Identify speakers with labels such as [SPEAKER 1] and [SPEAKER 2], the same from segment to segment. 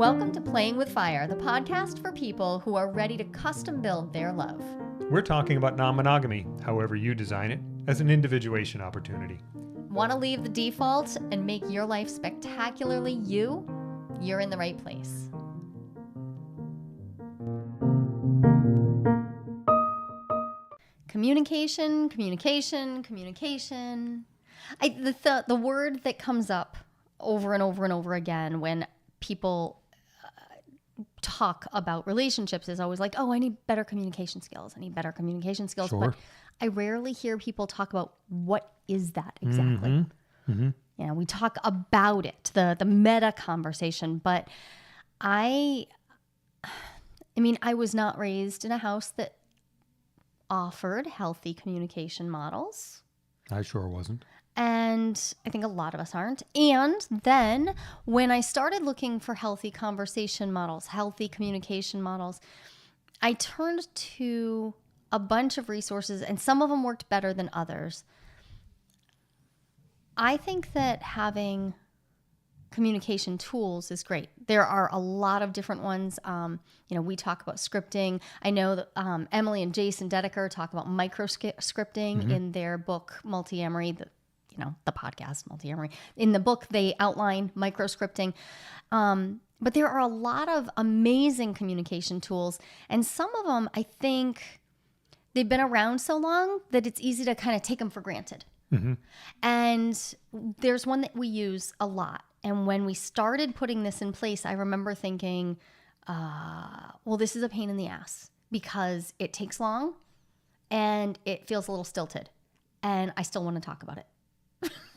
[SPEAKER 1] Welcome to Playing with Fire, the podcast for people who are ready to custom build their love.
[SPEAKER 2] We're talking about non-monogamy, however you design it, as an individuation opportunity.
[SPEAKER 1] Want to leave the default and make your life spectacularly you? You're in the right place. Communication. The word that comes up over and over and over again when people talk about relationships is always like, oh, I need better communication skills.
[SPEAKER 2] Sure.
[SPEAKER 1] But I rarely hear people talk about what is that exactly. You know, we talk about it, the meta conversation, but I was not raised in a house that offered healthy communication models.
[SPEAKER 2] I sure wasn't.
[SPEAKER 1] And I think a lot of us aren't. And then when I started looking for healthy conversation models, healthy communication models, I turned to a bunch of resources, and some of them worked better than others. I think that having communication tools is great. There are a lot of different ones. We talk about scripting. I know that Emily and Jason Dedeker talk about micro-scripting in their book, Multi-Amory, the podcast Multi-Amory. In the book, they outline micro-scripting. But there are a lot of amazing communication tools. And some of them, I think, they've been around so long that it's easy to kind of take them for granted. And there's one that we use a lot. And when we started putting this in place, I remember thinking, this is a pain in the ass because it takes long and it feels a little stilted. And I still want to talk about it.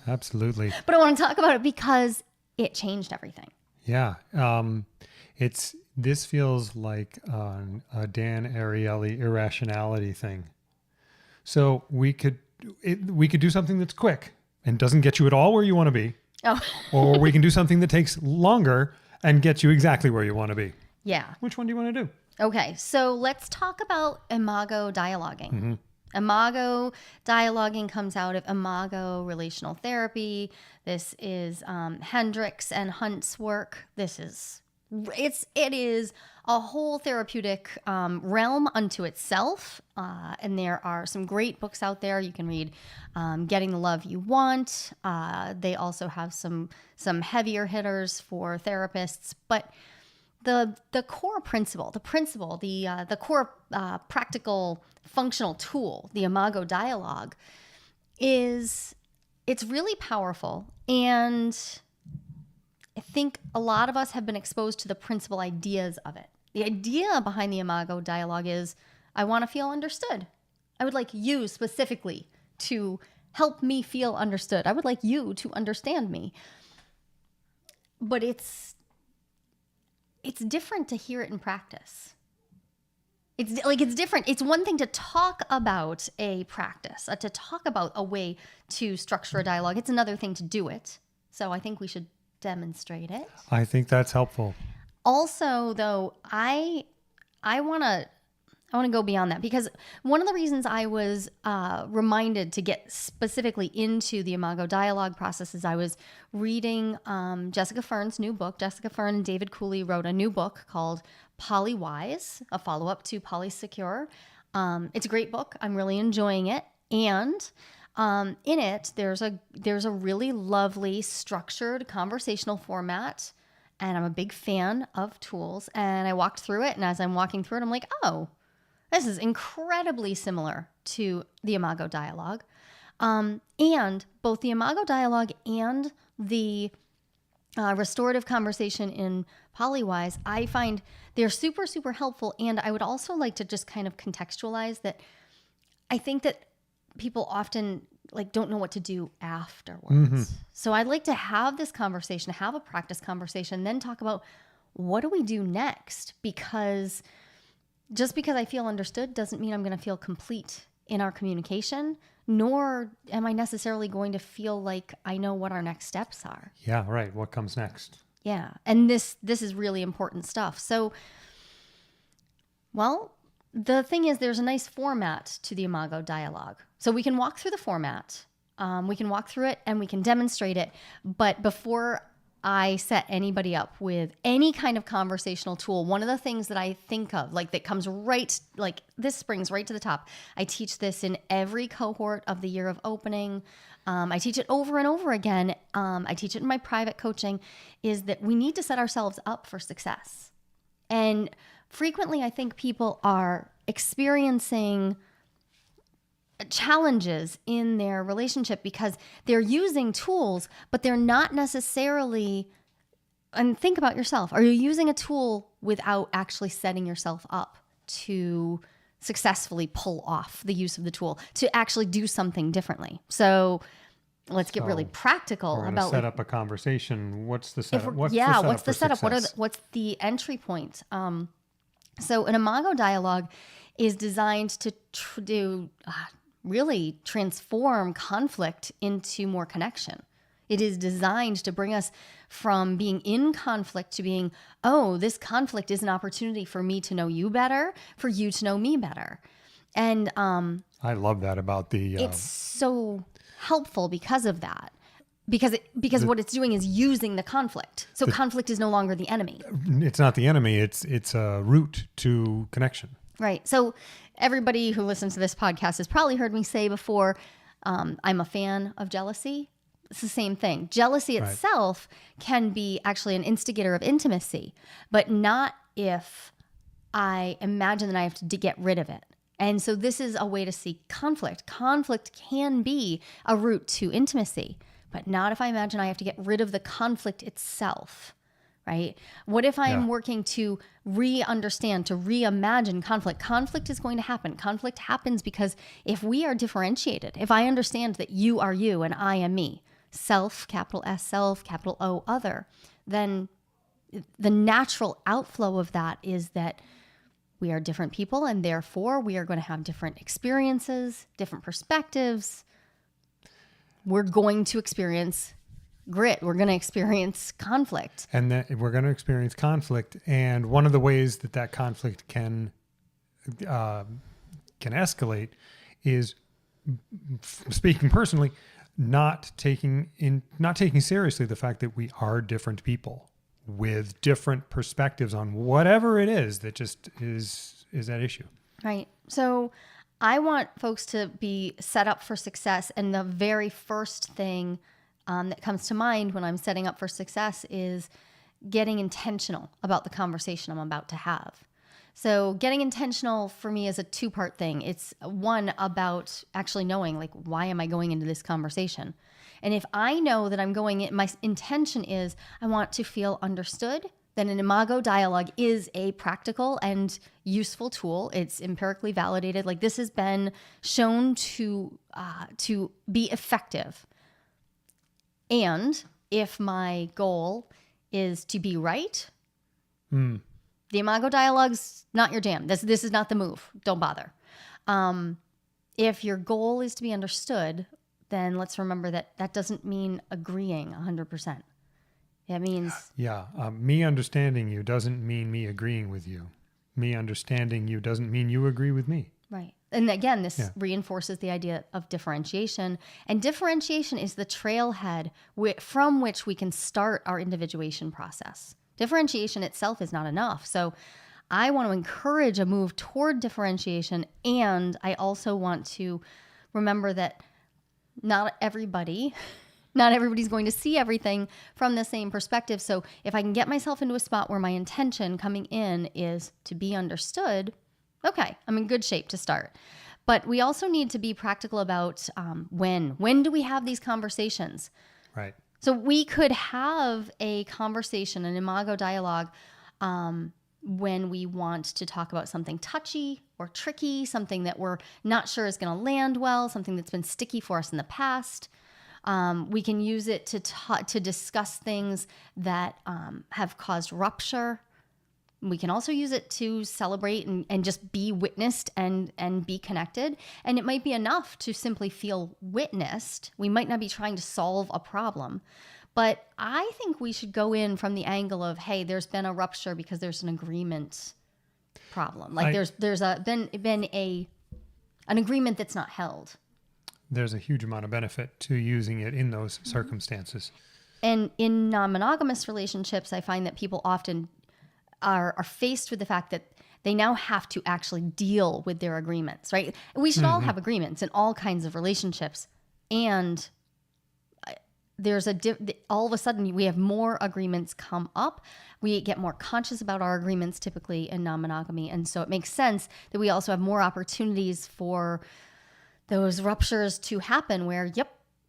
[SPEAKER 2] Absolutely.
[SPEAKER 1] But I want to talk about it because it changed everything.
[SPEAKER 2] Yeah. This feels like a Dan Ariely irrationality thing. So we could do something that's quick and doesn't get you at all where you want to be.
[SPEAKER 1] Oh.
[SPEAKER 2] Or we can do something that takes longer and gets you exactly where you want to be.
[SPEAKER 1] Yeah.
[SPEAKER 2] Which one do you want to do?
[SPEAKER 1] Okay. So let's talk about Imago Dialoguing. Imago Dialoguing comes out of Imago Relational Therapy. This is Hendrix and Hunt's work. It is a whole therapeutic realm unto itself. And there are some great books out there. You can read Getting the Love You Want. They also have some heavier hitters for therapists. But the core principle, the core practical functional tool, the Imago Dialogue, it's really powerful. And I think a lot of us have been exposed to the principal ideas of it. The idea behind the Imago Dialogue is, I want to feel understood. I would like you specifically to help me feel understood. I would like you to understand me. But it's different to hear it in practice. It's different. It's one thing to talk about a practice, to talk about a way to structure a dialogue. It's another thing to do it. So I think we should demonstrate it.
[SPEAKER 2] I think that's helpful.
[SPEAKER 1] Also, though, I want to go beyond that, because one of the reasons I was reminded to get specifically into the Imago Dialogue process is I was reading Jessica Fern's new book. Jessica Fern and David Cooley wrote a new book called Polywise, a follow-up to Polysecure. It's a great book. I'm really enjoying it. And in it, there's a really lovely structured conversational format. And I'm a big fan of tools. And I walked through it. And as I'm walking through it, I'm like, oh, this is incredibly similar to the Imago Dialogue. And both the Imago Dialogue and the restorative conversation in Polywise, I find they're super, super helpful. And I would also like to just kind of contextualize that I think that people often don't know what to do afterwards. So I'd like to have this conversation, have a practice conversation, then talk about what do we do next? Because just because I feel understood doesn't mean I'm going to feel complete in our communication, nor am I necessarily going to feel like I know what our next steps are.
[SPEAKER 2] Yeah, right. What comes next?
[SPEAKER 1] Yeah. And this is really important stuff. So, the thing is, there's a nice format to the Imago Dialogue. So we can walk through the format, we can walk through it, and we can demonstrate it. But before I set anybody up with any kind of conversational tool, one of the things that I think of, like that comes right, like this springs right to the top. I teach this in every cohort of the year of opening. I teach it over and over again. I teach it in my private coaching, is that we need to set ourselves up for success. And frequently, I think people are experiencing challenges in their relationship because they're using tools, but they're not necessarily, and think about yourself. Are you using a tool without actually setting yourself up to successfully pull off the use of the tool, to actually do something differently? So let's get really practical about
[SPEAKER 2] set up a conversation. What's the setup?
[SPEAKER 1] What's the setup? What's the entry point? So an Imago Dialogue is designed to really transform conflict into more connection. It is designed to bring us from being in conflict to being, oh, this conflict is an opportunity for me to know you better, for you to know me better. And
[SPEAKER 2] I love that about the...
[SPEAKER 1] it's so helpful because of that. Because what it's doing is using the conflict. So conflict is no longer the enemy.
[SPEAKER 2] It's not the enemy. It's a route to connection.
[SPEAKER 1] Right. So everybody who listens to this podcast has probably heard me say before, I'm a fan of jealousy. It's the same thing. Jealousy itself can be actually an instigator of intimacy, but not if I imagine that I have to get rid of it. And so this is a way to see conflict. Conflict can be a route to intimacy, but not if I imagine I have to get rid of the conflict itself. Right? What if I am working to re-understand, to reimagine conflict? Conflict is going to happen. Conflict happens because if we are differentiated, if I understand that you are you and I am me, self, capital S, self, capital O, other, then the natural outflow of that is that we are different people, and therefore we are going to have different experiences, different perspectives. We're going to experience grit. We're going to experience conflict.
[SPEAKER 2] And that we're going to experience conflict. And one of the ways that conflict can escalate is, speaking personally, not taking seriously the fact that we are different people with different perspectives on whatever it is that just is at issue.
[SPEAKER 1] Right. So I want folks to be set up for success. And the very first thing that comes to mind when I'm setting up for success is getting intentional about the conversation I'm about to have. So getting intentional for me is a two-part thing. It's one about actually knowing, like, why am I going into this conversation? And if I know that I'm going in, my intention is I want to feel understood, then an Imago Dialogue is a practical and useful tool. It's empirically validated. Like, this has been shown to be effective. And if my goal is to be right, the Imago Dialogue's not your jam. This is not the move. Don't bother. If your goal is to be understood, then let's remember that doesn't mean agreeing 100%. It means...
[SPEAKER 2] me understanding you doesn't mean me agreeing with you. Me understanding you doesn't mean you agree with me.
[SPEAKER 1] Right. And again, this reinforces the idea of differentiation. And differentiation is the trailhead from which we can start our individuation process. Differentiation itself is not enough. So I want to encourage a move toward differentiation. And I also want to remember that not everybody's going to see everything from the same perspective. So if I can get myself into a spot where my intention coming in is to be understood, okay, I'm in good shape to start. But we also need to be practical about when do we have these conversations?
[SPEAKER 2] Right.
[SPEAKER 1] So we could have a conversation, an Imago Dialogue, when we want to talk about something touchy or tricky, something that we're not sure is going to land well, something that's been sticky for us in the past. We can use it to discuss things that have caused rupture. We can also use it to celebrate and just be witnessed and be connected. And it might be enough to simply feel witnessed. We might not be trying to solve a problem. But I think we should go in from the angle of, hey, there's been a rupture because there's an agreement problem. Like there's been an agreement that's not held.
[SPEAKER 2] There's a huge amount of benefit to using it in those circumstances.
[SPEAKER 1] And in non-monogamous relationships, I find that people often are faced with the fact that they now have to actually deal with their agreements, right? We should all have agreements in all kinds of relationships. And there's all of a sudden we have more agreements come up. We get more conscious about our agreements typically in non-monogamy. And so it makes sense that we also have more opportunities for those ruptures to happen where,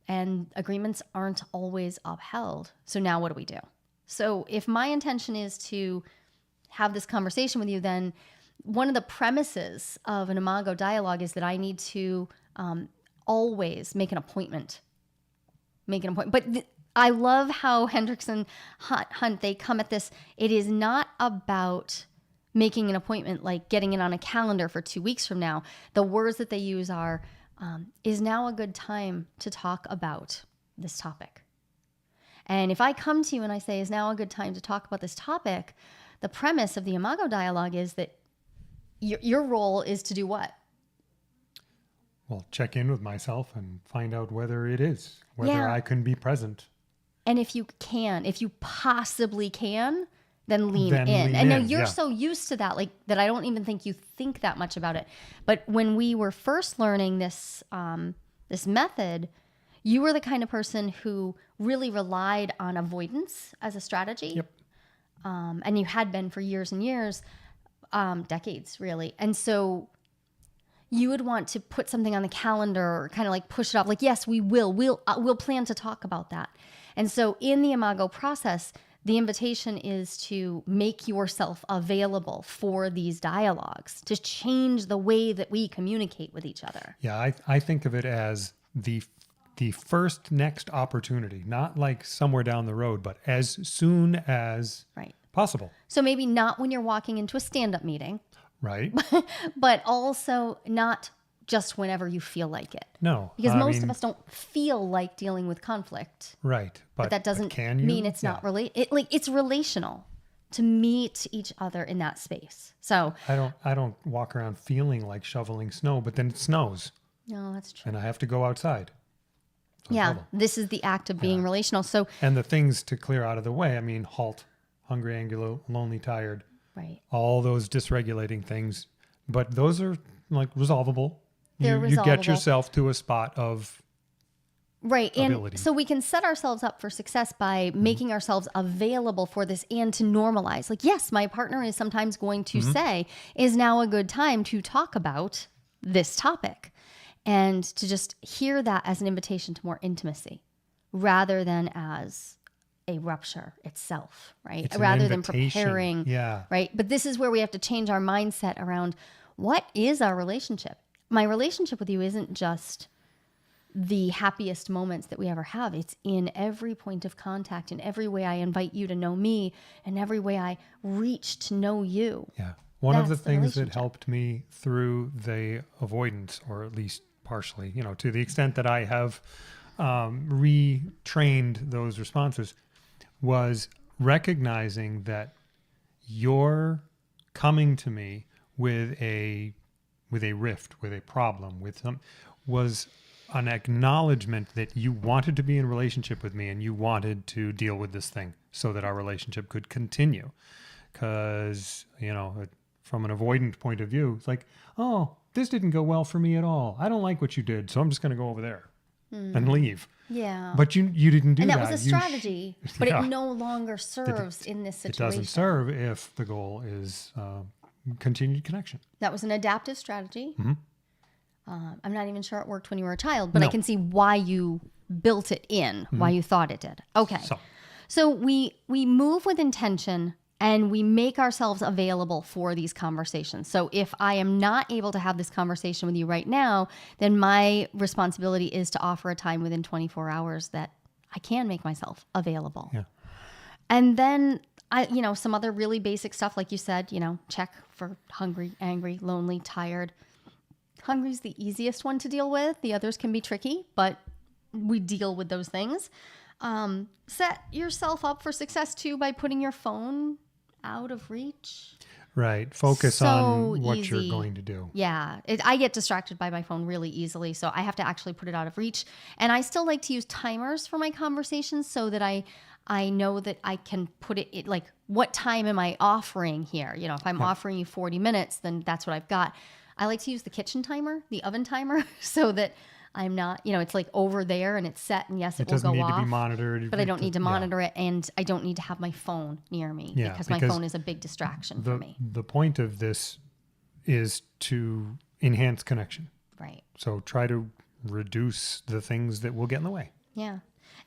[SPEAKER 1] and agreements aren't always upheld. So now what do we do? So if my intention is to have this conversation with you, then one of the premises of an Imago dialogue is that I need to always make an appointment. But I love how Hendrix and Hunt, they come at this. It is not about making an appointment, like getting it on a calendar for 2 weeks from now. The words that they use are, is now a good time to talk about this topic? And if I come to you and I say, is now a good time to talk about this topic? The premise of the Imago dialogue is that your role is to do what?
[SPEAKER 2] Well, check in with myself and find out whether it is, whether I can be present.
[SPEAKER 1] And if you possibly can, then lean in. And now you're so used to that, like that I don't even think you think that much about it. But when we were first learning this this method, you were the kind of person who really relied on avoidance as a strategy.
[SPEAKER 2] Yep.
[SPEAKER 1] And you had been for years and years, decades really. And so you would want to put something on the calendar or kind of like push it off. Like, yes, we'll plan to talk about that. And so in the Imago process, the invitation is to make yourself available for these dialogues, to change the way that we communicate with each other.
[SPEAKER 2] Yeah, I think of it as the first next opportunity, not like somewhere down the road, but as soon as possible.
[SPEAKER 1] So maybe not when you're walking into a stand-up meeting.
[SPEAKER 2] Right.
[SPEAKER 1] But also not just whenever you feel like it.
[SPEAKER 2] No.
[SPEAKER 1] Because most of us don't feel like dealing with conflict.
[SPEAKER 2] Right.
[SPEAKER 1] But that doesn't mean it's not it's relational to meet each other in that space. So
[SPEAKER 2] I don't walk around feeling like shoveling snow, but then it snows.
[SPEAKER 1] No, that's true.
[SPEAKER 2] And I have to go outside.
[SPEAKER 1] This is the act of being relational. So
[SPEAKER 2] and the things to clear out of the way, I mean, halt, hungry, angry, lonely, tired.
[SPEAKER 1] Right.
[SPEAKER 2] All those dysregulating things, but those are like resolvable.
[SPEAKER 1] They're resolvable.
[SPEAKER 2] You get yourself to a spot of ability.
[SPEAKER 1] And so we can set ourselves up for success by making ourselves available for this and to normalize. Like, yes, my partner is sometimes going to say, is now a good time to talk about this topic? And to just hear that as an invitation to more intimacy rather than as a rupture itself, right? Rather than preparing, right? But this is where we have to change our mindset around what is our relationship. My relationship with you isn't just the happiest moments that we ever have. It's in every point of contact, in every way I invite you to know me, and every way I reach to know you.
[SPEAKER 2] Yeah. One of the things that helped me through the avoidance, or at least partially, to the extent that I have retrained those responses, was recognizing that you're coming to me with a rift, with a problem, was an acknowledgement that you wanted to be in relationship with me and you wanted to deal with this thing so that our relationship could continue. Because, from an avoidant point of view, it's like, oh, this didn't go well for me at all. I don't like what you did, so I'm just going to go over there and leave.
[SPEAKER 1] Yeah.
[SPEAKER 2] But you didn't do that.
[SPEAKER 1] And that was a strategy, but it no longer serves in this situation.
[SPEAKER 2] It doesn't serve if the goal is continued connection.
[SPEAKER 1] That was an adaptive strategy. I'm not even sure it worked when you were a child, but I can see why you built it in, why you thought it did. Okay. So we move with intention and we make ourselves available for these conversations. So if I am not able to have this conversation with you right now, then my responsibility is to offer a time within 24 hours that I can make myself available.
[SPEAKER 2] Yeah.
[SPEAKER 1] And then some other really basic stuff, like you said, check for hungry, angry, lonely, tired. Hungry's the easiest one to deal with. The others can be tricky, but we deal with those things. Set yourself up for success too by putting your phone out of reach.
[SPEAKER 2] Right. Focus
[SPEAKER 1] So
[SPEAKER 2] on what
[SPEAKER 1] easy.
[SPEAKER 2] you're going to do.
[SPEAKER 1] Yeah. I get distracted by my phone really easily, so I have to actually put it out of reach. And I still like to use timers for my conversations so that I know that I can put it like, what time am I offering here? You know, if I'm offering you 40 minutes, then that's what I've got. I like to use the kitchen timer, the oven timer, so that I'm not, you know, it's like over there and it's set, and yes, it will
[SPEAKER 2] doesn't
[SPEAKER 1] go
[SPEAKER 2] need
[SPEAKER 1] off.
[SPEAKER 2] to be monitored.
[SPEAKER 1] But I don't need to monitor it, and I don't need to have my phone near me because my phone is a big distraction for me.
[SPEAKER 2] The point of this is to enhance connection.
[SPEAKER 1] Right.
[SPEAKER 2] So try to reduce the things that will get in the way.
[SPEAKER 1] Yeah.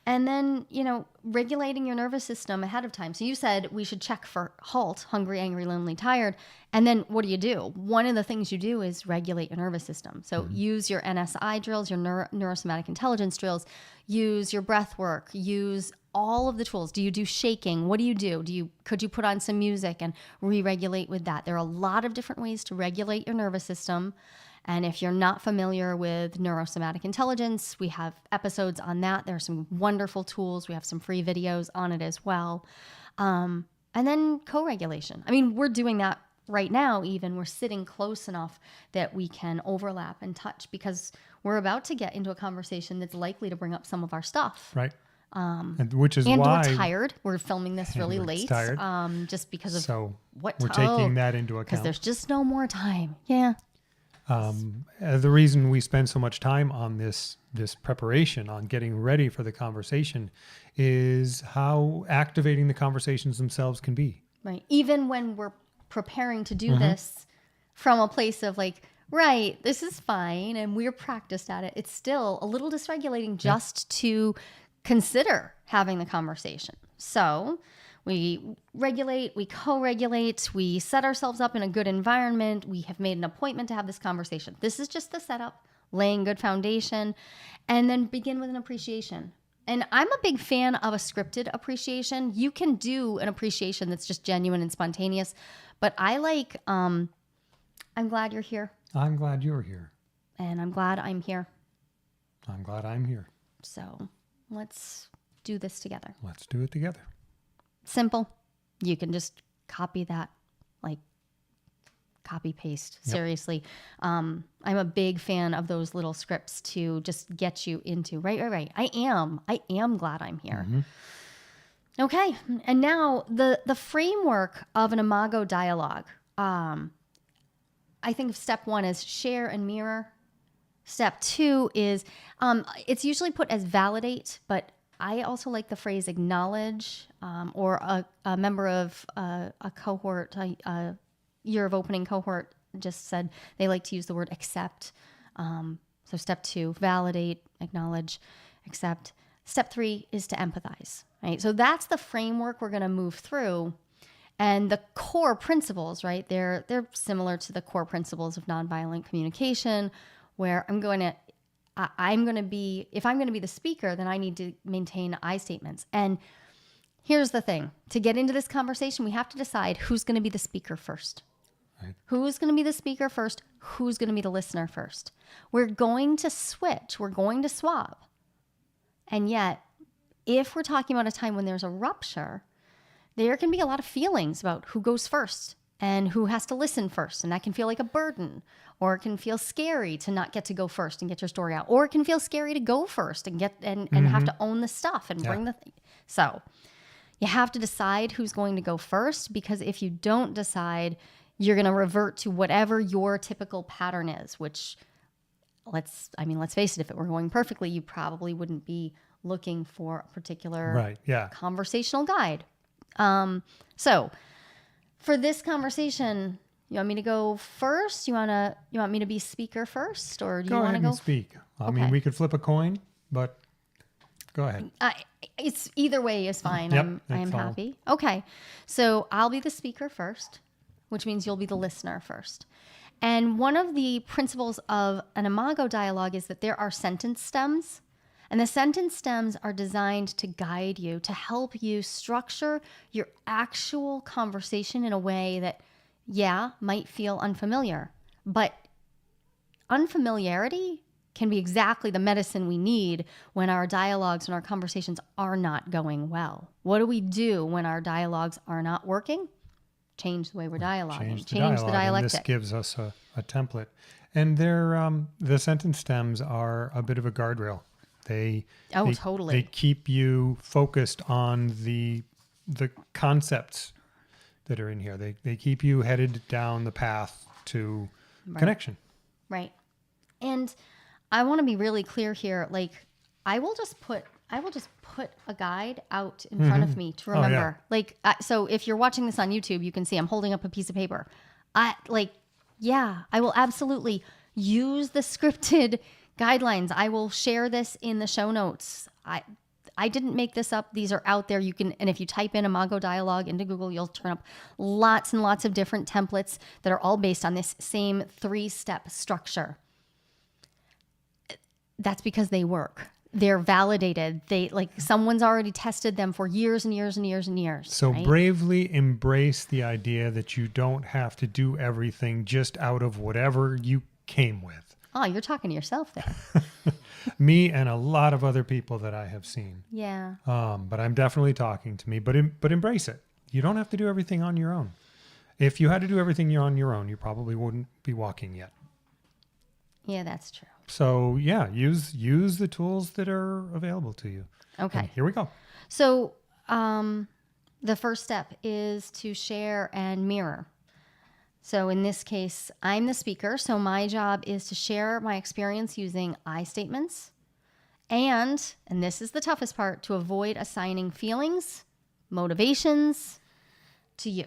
[SPEAKER 1] And then, you know, regulating your nervous system ahead of time. So you said we should check for HALT, hungry, angry, lonely, tired. And then what do? One of the things you do is regulate your nervous system. So use your NSI drills, your neurosomatic intelligence drills, use your breath work, use all of the tools. Do you do shaking? What do you do? Could you put on some music and re-regulate with that? There are a lot of different ways to regulate your nervous system. And if you're not familiar with neurosomatic intelligence, we have episodes on that. There are some wonderful tools. We have some free videos on it as well. And then co-regulation. I mean, we're doing that right now even. We're sitting close enough that we can overlap and touch because we're about to get into a conversation that's likely to bring up some of our stuff.
[SPEAKER 2] Right. And which is why
[SPEAKER 1] we're tired. We're filming this really late,
[SPEAKER 2] tired.
[SPEAKER 1] Just because of
[SPEAKER 2] so
[SPEAKER 1] what
[SPEAKER 2] we're taking that into account.
[SPEAKER 1] Because there's just no more time. Yeah.
[SPEAKER 2] The reason we spend so much time on this preparation, on getting ready for the conversation, is how activating the conversations themselves can be.
[SPEAKER 1] Right. Even when we're preparing to do this from a place of like, right, this is fine, and we're practiced at it, it's still a little dysregulating just to consider having the conversation. So we regulate, we co-regulate, we set ourselves up in a good environment. We have made an appointment to have this conversation. This is just the setup, laying good foundation, and then begin with an appreciation. And I'm a big fan of a scripted appreciation. You can do an appreciation that's just genuine and spontaneous, but I like, I'm glad you're here.
[SPEAKER 2] I'm glad you're here.
[SPEAKER 1] And I'm glad I'm here.
[SPEAKER 2] I'm glad I'm here.
[SPEAKER 1] So let's do this together.
[SPEAKER 2] Let's do it together.
[SPEAKER 1] Simple. You can just copy that, like copy paste.
[SPEAKER 2] Yep.
[SPEAKER 1] Seriously. I'm a big fan of those little scripts to just get you into, right. I am glad I'm here. Okay. And now the framework of an Imago dialogue. I think step 1 is share and mirror. Step 2 is, it's usually put as validate, but I also like the phrase acknowledge, or a member of a cohort, a year of opening cohort just said they like to use the word accept. So step 2, validate, acknowledge, accept. Step 3 is to empathize, right? So that's the framework we're going to move through. And the core principles, right? They're similar to the core principles of nonviolent communication, where if I'm going to be the speaker, then I need to maintain I statements. And here's the thing. To get into this conversation, we have to decide who's going to be the speaker first.
[SPEAKER 2] Right.
[SPEAKER 1] Who's going to be the speaker first? Who's going to be the listener first? We're going to switch. We're going to swap. And yet, if we're talking about a time when there's a rupture, there can be a lot of feelings about who goes first and who has to listen first. And that can feel like a burden, or it can feel scary to not get to go first and get your story out, or it can feel scary to go first and get and have to own the stuff and bring the thing. So you have to decide who's going to go first, because if you don't decide, you're going to revert to whatever your typical pattern is, which let's face it, if it were going perfectly, you probably wouldn't be looking for a particular conversational guide. So for this conversation, you want me to go first? You want me to be speaker first, or do you want to go?
[SPEAKER 2] Speak. I mean, we could flip a coin, but go ahead.
[SPEAKER 1] It's either way is fine.
[SPEAKER 2] Yep,
[SPEAKER 1] I'm happy. Okay. So I'll be the speaker first, which means you'll be the listener first. And one of the principles of an Imago dialogue is that there are sentence stems. And the sentence stems are designed to guide you, to help you structure your actual conversation in a way that, might feel unfamiliar. But unfamiliarity can be exactly the medicine we need when our dialogues and our conversations are not going well. What do we do when our dialogues are not working? change the way we're dialoguing,
[SPEAKER 2] change the dialogue. And this
[SPEAKER 1] dialectic.
[SPEAKER 2] gives us a template. And they're, the sentence stems are a bit of a guardrail. They
[SPEAKER 1] Totally.
[SPEAKER 2] They keep you focused on the concepts that are in here. They keep you headed down the path to connection.
[SPEAKER 1] Right. And I want to be really clear here. Like, I will just put a guide out in front of me to remember. Like, so if you're watching this on YouTube, you can see I'm holding up a piece of paper. I will absolutely use the scripted guidelines. I will share this in the show notes. I didn't make this up. These are out there. You can, and if you type in Imago Dialogue into Google, you'll turn up lots and lots of different templates that are all based on this same 3-step structure. That's because they work. They're validated. Someone's already tested them for years and years and years and years.
[SPEAKER 2] So
[SPEAKER 1] right?
[SPEAKER 2] Bravely embrace the idea that you don't have to do everything just out of whatever you came with.
[SPEAKER 1] Oh, you're talking to yourself there.
[SPEAKER 2] Me and a lot of other people that I have seen.
[SPEAKER 1] Yeah.
[SPEAKER 2] But I'm definitely talking to me. But embrace it. You don't have to do everything on your own. If you had to do everything on your own, you probably wouldn't be walking yet.
[SPEAKER 1] Yeah, that's true.
[SPEAKER 2] So yeah, use the tools that are available to you.
[SPEAKER 1] Okay.
[SPEAKER 2] And here we go.
[SPEAKER 1] So the first step is to share and mirror. So in this case, I'm the speaker. So my job is to share my experience using I statements. And this is the toughest part, to avoid assigning feelings, motivations to you.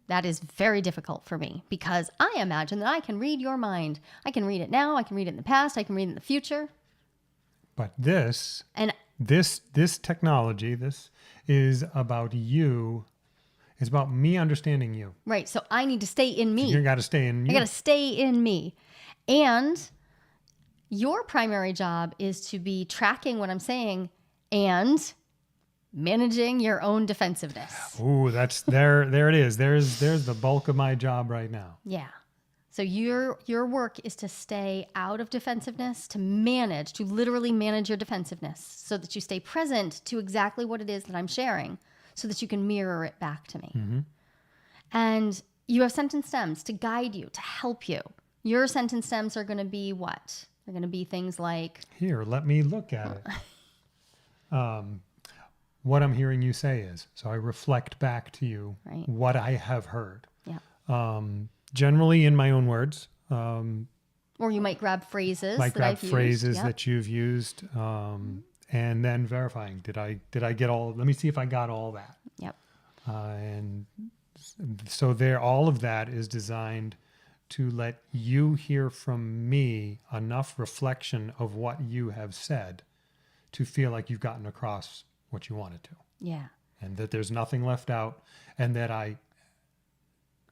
[SPEAKER 1] That is very difficult for me because I imagine that I can read your mind. I can read it now. I can read it in the past. I can read it in the future.
[SPEAKER 2] But this technology, this is about you. It's about me understanding you.
[SPEAKER 1] Right. So I need to stay in me.
[SPEAKER 2] You got to stay in you.
[SPEAKER 1] I got to stay in me. And your primary job is to be tracking what I'm saying and managing your own defensiveness.
[SPEAKER 2] Ooh, that's there it is. There's the bulk of my job right now.
[SPEAKER 1] Yeah. So your work is to stay out of defensiveness, to literally manage your defensiveness so that you stay present to exactly what it is that I'm sharing so that you can mirror it back to me. Mm-hmm. And you have sentence stems to guide you, to help you. Your sentence stems are going to be what? They're going to be things like...
[SPEAKER 2] Here, let me look at it. What I'm hearing you say is, so I reflect back to you what I have heard.
[SPEAKER 1] Yeah.
[SPEAKER 2] Generally in my own words.
[SPEAKER 1] Or you might grab phrases
[SPEAKER 2] that you've used, and then verifying. Did I get all? Let me see if I got all that.
[SPEAKER 1] Yep.
[SPEAKER 2] And so all of that is designed to let you hear from me enough reflection of what you have said to feel like you've gotten across what you wanted to.
[SPEAKER 1] Yeah.
[SPEAKER 2] And that there's nothing left out, and that I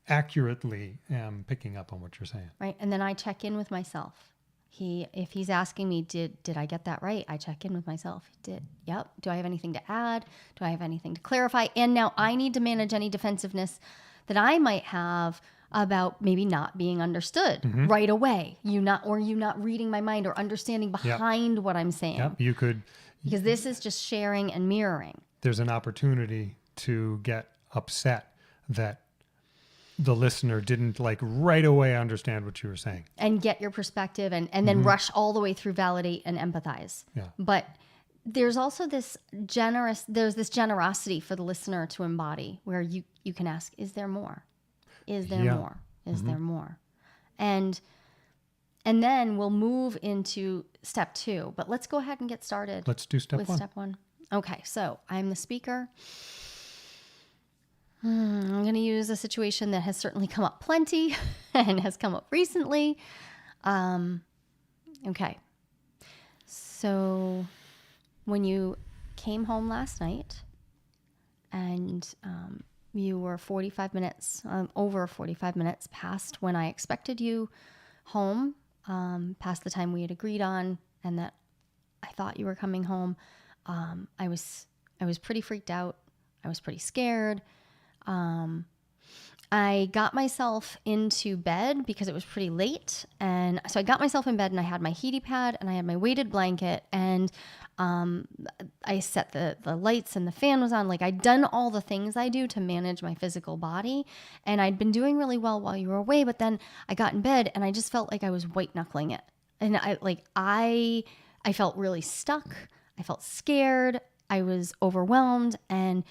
[SPEAKER 2] accurately am picking up on what you're saying.
[SPEAKER 1] Right. And then I check in with myself. If he's asking me, did I get that right? I check in with myself. Did. Yep. Do I have anything to add? Do I have anything to clarify? And now I need to manage any defensiveness that I might have about maybe not being understood right away. You not reading my mind or understanding behind what I'm saying.
[SPEAKER 2] Yep. You could.
[SPEAKER 1] Because this is just sharing and mirroring. There's
[SPEAKER 2] an opportunity to get upset that the listener didn't right away understand what you were saying.
[SPEAKER 1] And get your perspective and then rush all the way through validate and empathize.
[SPEAKER 2] Yeah.
[SPEAKER 1] But there's also this generosity for the listener to embody where you can ask, is there more? Is there more? Is there more? And then we'll move into step 2. But let's go ahead and get started.
[SPEAKER 2] Let's do step 1.
[SPEAKER 1] Step 1. Okay, so I'm the speaker. I'm going to use a situation that has certainly come up plenty and has come up recently. Okay. So when you came home last night and you were 45 minutes, over 45 minutes past when I expected you home, past the time we had agreed on and that I thought you were coming home, I was pretty freaked out. I was pretty scared. I got myself into bed because it was pretty late. And so I got myself in bed and I had my heaty pad and I had my weighted blanket and I set the lights and the fan was on. Like I'd done all the things I do to manage my physical body. And I'd been doing really well while you were away. But then I got in bed and I just felt like I was white knuckling it. And I felt really stuck. I felt scared. I was overwhelmed and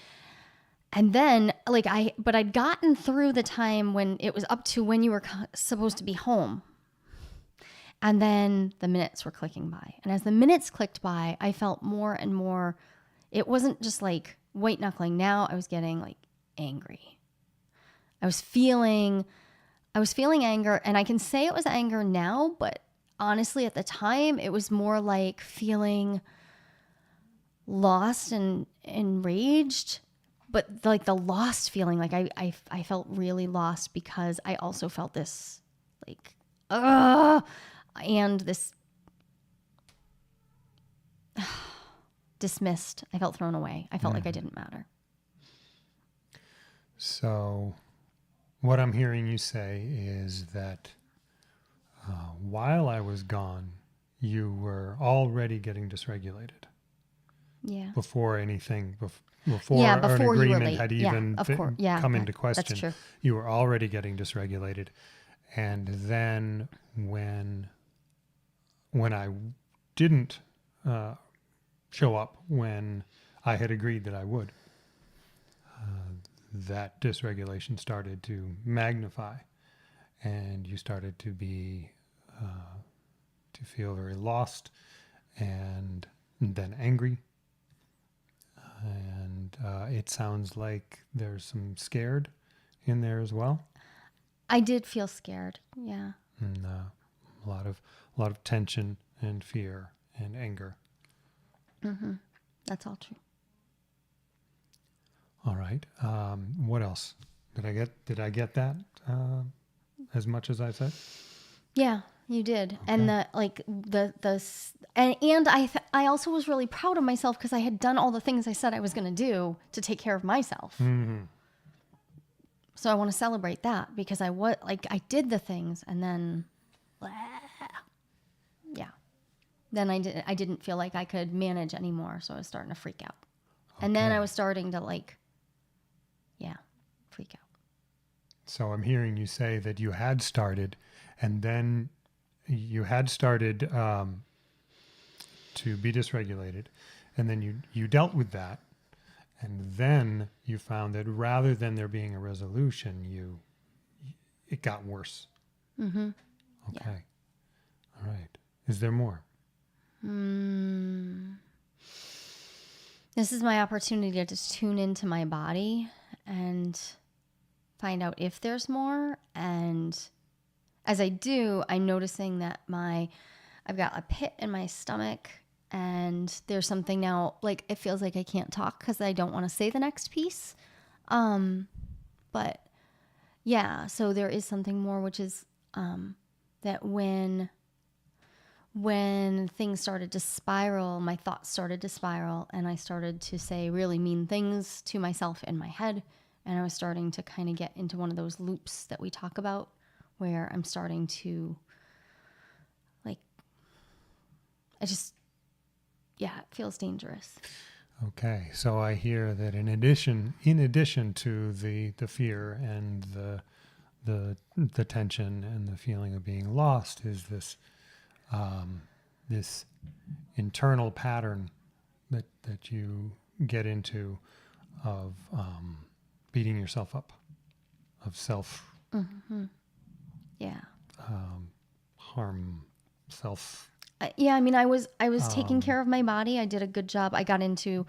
[SPEAKER 1] then but I'd gotten through the time when it was up to when you were supposed to be home. And then the minutes were clicking by. And as the minutes clicked by, I felt more and more, it wasn't just like white knuckling. Now I was getting like angry. I was feeling anger, and I can say it was anger now, but honestly at the time it was more like feeling lost and enraged. But like the lost feeling, like I felt really lost because I also felt this like, and this dismissed. I felt thrown away. I felt like I didn't matter.
[SPEAKER 2] So what I'm hearing you say is that while I was gone, you were already getting dysregulated.
[SPEAKER 1] Yeah.
[SPEAKER 2] Before anything, before
[SPEAKER 1] you
[SPEAKER 2] an
[SPEAKER 1] were
[SPEAKER 2] agreement
[SPEAKER 1] late.
[SPEAKER 2] had
[SPEAKER 1] Yeah,
[SPEAKER 2] even
[SPEAKER 1] of course. Yeah,
[SPEAKER 2] come into question,
[SPEAKER 1] that's true.
[SPEAKER 2] you were already getting dysregulated. And then when I didn't show up when I had agreed that I would, that dysregulation started to magnify, and you started to be to feel very lost, and then angry. And it sounds like there's some scared in there as well.
[SPEAKER 1] I did feel scared. Yeah.
[SPEAKER 2] And a lot of tension and fear and anger.
[SPEAKER 1] Mm-hmm. That's all true.
[SPEAKER 2] All right. What else? Did I get that as much as I said?
[SPEAKER 1] Yeah, you did.
[SPEAKER 2] Okay.
[SPEAKER 1] And I also was really proud of myself because I had done all the things I said I was going to do to take care of myself.
[SPEAKER 2] Mm-hmm.
[SPEAKER 1] So I want to celebrate that because I did the things and then, yeah. Then I didn't feel like I could manage anymore. So I was starting to freak out. Okay. And then I was starting to freak out.
[SPEAKER 2] So I'm hearing you say that you had started, and then you had started to be dysregulated, and then you dealt with that, and then you found that rather than there being a resolution, it got worse.
[SPEAKER 1] Mm-hmm.
[SPEAKER 2] Okay.
[SPEAKER 1] Yeah.
[SPEAKER 2] All right. Is there more?
[SPEAKER 1] This is my opportunity to just tune into my body and find out if there's more. And as I do, I'm noticing that I've got a pit in my stomach, and there's something now, like it feels like I can't talk because I don't want to say the next piece. But yeah, so there is something more, which is that when things started to spiral, my thoughts started to spiral, and I started to say really mean things to myself in my head. And I was starting to kind of get into one of those loops that we talk about where I'm starting to it feels dangerous.
[SPEAKER 2] Okay. So I hear that in addition to the fear and the tension and the feeling of being lost is this internal pattern that you get into of beating yourself up, of self harm, self.
[SPEAKER 1] Yeah, I mean, I was taking care of my body. I did a good job. I got into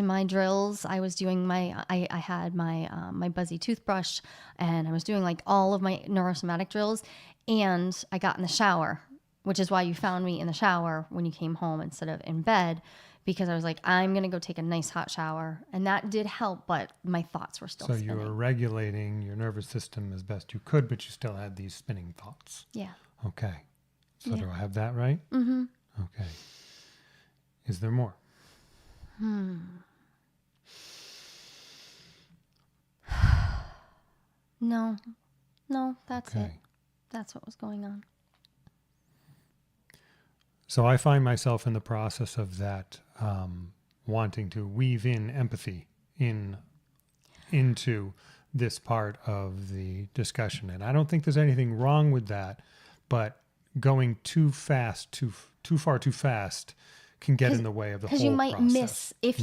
[SPEAKER 1] my drills. I was doing I had my Buzzy toothbrush, and I was doing like all of my neurosomatic drills. And I got in the shower, which is why you found me in the shower when you came home instead of in bed, because I was like, I'm gonna go take a nice hot shower, and that did help. But my thoughts were still spinning.
[SPEAKER 2] So you were regulating your nervous system as best you could, but you still had these spinning thoughts.
[SPEAKER 1] Yeah.
[SPEAKER 2] Okay. So do I have that right?
[SPEAKER 1] Mm-hmm.
[SPEAKER 2] Okay. Is there more?
[SPEAKER 1] No, that's it.
[SPEAKER 2] Okay.
[SPEAKER 1] That's what was going on.
[SPEAKER 2] So I find myself in the process of that, wanting to weave in empathy into this part of the discussion. And I don't think there's anything wrong with that, but going too fast, too far too fast can get in the way of the whole
[SPEAKER 1] Because you might
[SPEAKER 2] process.
[SPEAKER 1] miss, if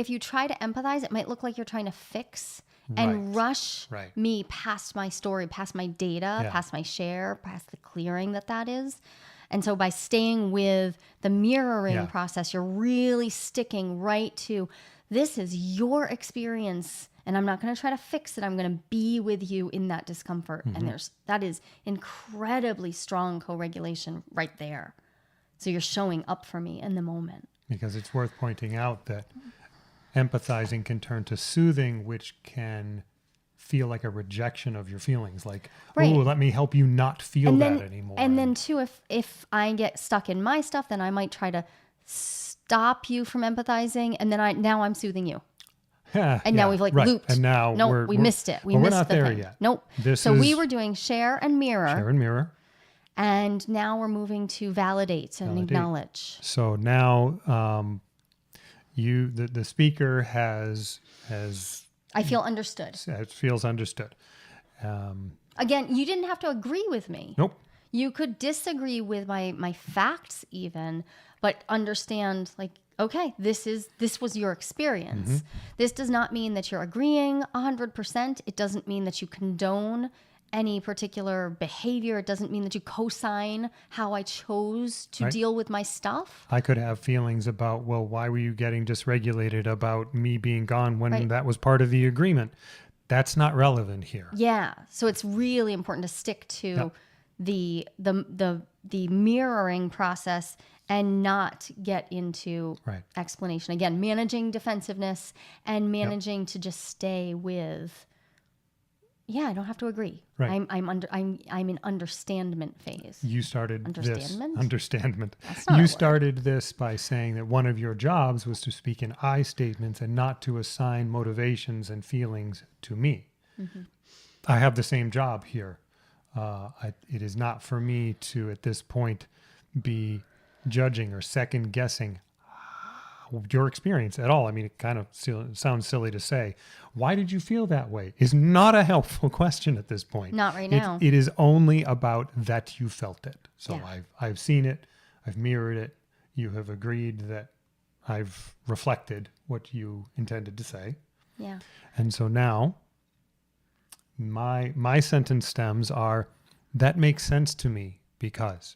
[SPEAKER 1] you try to empathize, it might look like you're trying to fix and rush
[SPEAKER 2] Right.
[SPEAKER 1] me past my story, past my data,
[SPEAKER 2] Yeah.
[SPEAKER 1] past my share, past the clearing that is. And so by staying with the mirroring
[SPEAKER 2] Yeah.
[SPEAKER 1] process, you're really sticking right to, this is your experience, and I'm not going to try to fix it. I'm going to be with you in that discomfort.
[SPEAKER 2] Mm-hmm.
[SPEAKER 1] And that is incredibly strong co-regulation right there. So you're showing up for me in the moment.
[SPEAKER 2] Because it's worth pointing out that empathizing can turn to soothing, which can feel like a rejection of your feelings. Like,
[SPEAKER 1] Right.
[SPEAKER 2] oh, let me help you not feel that anymore.
[SPEAKER 1] And then too, if I get stuck in my stuff, then I might try to stop you from empathizing, and then now I'm soothing you. And now we've looped.
[SPEAKER 2] And now
[SPEAKER 1] we missed it. We
[SPEAKER 2] we're
[SPEAKER 1] missed
[SPEAKER 2] not
[SPEAKER 1] the
[SPEAKER 2] there
[SPEAKER 1] thing.
[SPEAKER 2] yet.
[SPEAKER 1] Nope. So we were doing share and mirror, and now we're moving to validate and acknowledge.
[SPEAKER 2] So now, the speaker has
[SPEAKER 1] I feel understood.
[SPEAKER 2] feels understood.
[SPEAKER 1] Again, you didn't have to agree with me.
[SPEAKER 2] Nope.
[SPEAKER 1] You could disagree with my facts even, but understand, like, okay, this was your experience.
[SPEAKER 2] Mm-hmm.
[SPEAKER 1] This does not mean that you're agreeing 100%. It doesn't mean that you condone any particular behavior. It doesn't mean that you co-sign how I chose to deal with my stuff.
[SPEAKER 2] I could have feelings about, well, why were you getting dysregulated about me being gone when that was part of the agreement? That's not relevant here.
[SPEAKER 1] Yeah. So it's really important to stick to the mirroring process and not get into explanation. Again, managing defensiveness and managing to just stay with, I don't have to agree.
[SPEAKER 2] Right.
[SPEAKER 1] I'm in understandment phase.
[SPEAKER 2] You started
[SPEAKER 1] Understandment?
[SPEAKER 2] this. You started this by saying that one of your jobs was to speak in I statements and not to assign motivations and feelings to me. Mm-hmm. I have the same job here. It is not for me to, at this point, be judging or second guessing your experience at all. I mean, it kind of sounds silly to say. Why did you feel that way? Is not a helpful question at this point.
[SPEAKER 1] Not right now.
[SPEAKER 2] It is only about that you felt it. So
[SPEAKER 1] Yeah.
[SPEAKER 2] I've seen it. I've mirrored it. You have agreed that I've reflected what you intended to say.
[SPEAKER 1] Yeah.
[SPEAKER 2] And so now my sentence stems are, that makes sense to me because.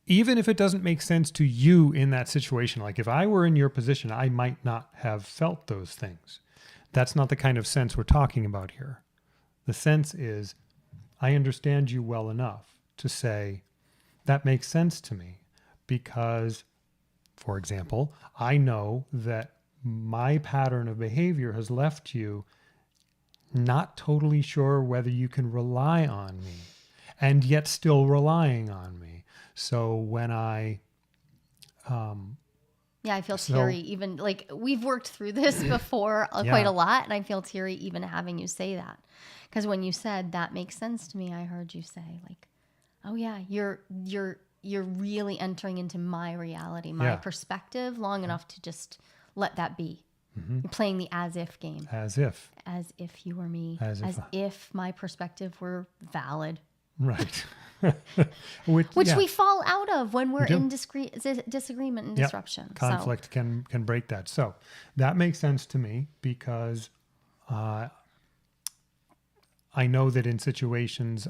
[SPEAKER 2] Even if it doesn't make sense to you in that situation, like if I were in your position, I might not have felt those things. That's not the kind of sense we're talking about here. The sense is, I understand you well enough to say, that makes sense to me because, for example, I know that my pattern of behavior has left you not totally sure whether you can rely on me and yet still relying on me. So when I
[SPEAKER 1] feel teary even, like, we've worked through this before quite a lot, and I feel teary even having you say that. Because when you said that makes sense to me, I heard you say, like, oh yeah, you're really entering into my reality, my perspective long enough to just let that be. Mm-hmm. You're playing the as if game.
[SPEAKER 2] As if
[SPEAKER 1] you were me.
[SPEAKER 2] As
[SPEAKER 1] if my perspective were valid.
[SPEAKER 2] Right.
[SPEAKER 1] Which we fall out of when we're in disagreement and disruption.
[SPEAKER 2] Conflict can break that. So that makes sense to me because I know that in situations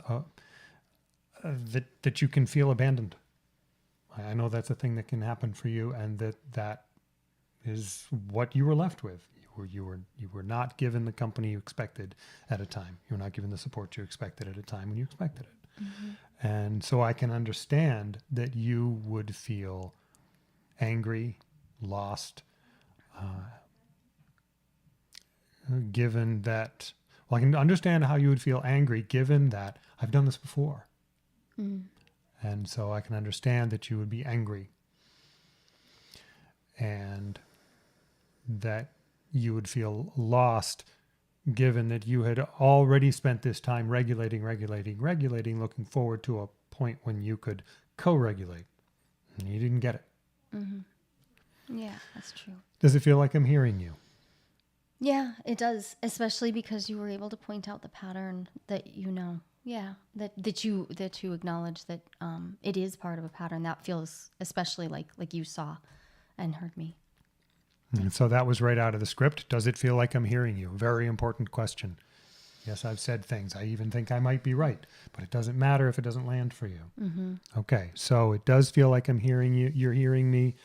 [SPEAKER 2] that you can feel abandoned. I know that's a thing that can happen for you, and that is what you were left with. You were not given the company you expected at a time. You were not given the support you expected at a time when you expected it. Mm-hmm. And so I can understand that you would feel angry, lost, given that, well, I can understand how you would feel angry given that I've done this before. Mm. And so I can understand that you would be angry and that you would feel lost given that you had already spent this time regulating, looking forward to a point when you could co-regulate. And you didn't get it.
[SPEAKER 1] Mm-hmm. Yeah, that's true.
[SPEAKER 2] Does it feel like I'm hearing you?
[SPEAKER 1] Yeah, it does, especially because you were able to point out the pattern that you know. Yeah, that you acknowledge that it is part of a pattern. That feels especially like you saw and heard me.
[SPEAKER 2] And so that was right out of the script. Does it feel like I'm hearing you? Very important question. Yes, I've said things. I even think I might be right, but it doesn't matter if it doesn't land for you.
[SPEAKER 1] Mm-hmm.
[SPEAKER 2] Okay, so it does feel like I'm hearing you. You're hearing me.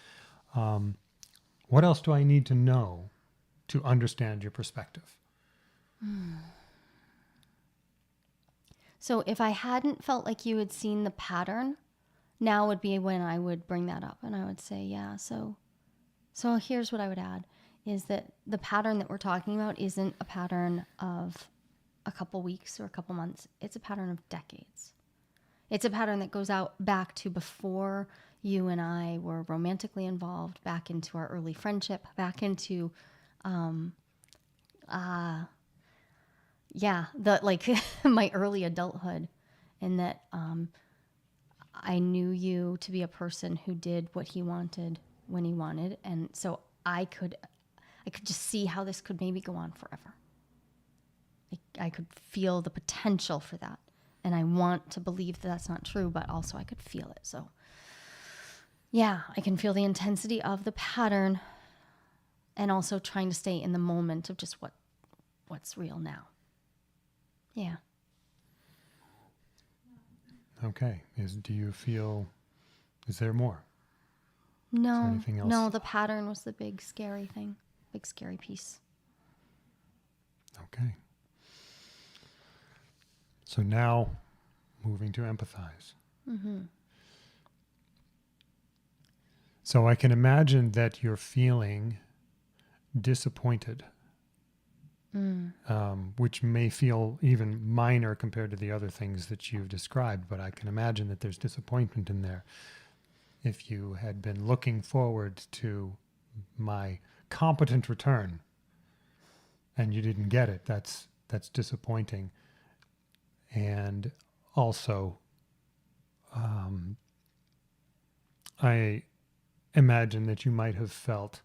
[SPEAKER 2] What else do I need to know to understand your perspective?
[SPEAKER 1] So if I hadn't felt like you had seen the pattern, now would be when I would bring that up and I would say, yeah, so here's what I would add is that the pattern that we're talking about isn't a pattern of a couple weeks or a couple months. It's a pattern of decades. It's a pattern that goes out back to before you and I were romantically involved, back into our early friendship, back into, my early adulthood, and that I knew you to be a person who did what he wanted when he wanted, and so I could just see how this could maybe go on forever. I could feel the potential for that, and I want to believe that that's not true, but also I could feel it. So yeah, I can feel the intensity of the pattern, and also trying to stay in the moment of just what's real now. Yeah.
[SPEAKER 2] Okay. Do you feel, is there more?
[SPEAKER 1] No,
[SPEAKER 2] Is there anything else?
[SPEAKER 1] no, the pattern was the big scary thing, big scary piece.
[SPEAKER 2] Okay. So now, moving to empathize.
[SPEAKER 1] Mm-hmm.
[SPEAKER 2] So I can imagine that you're feeling disappointed, which may feel even minor compared to the other things that you've described, but I can imagine that there's disappointment in there. If you had been looking forward to my competent return and you didn't get it, that's disappointing. And also, I imagine that you might have felt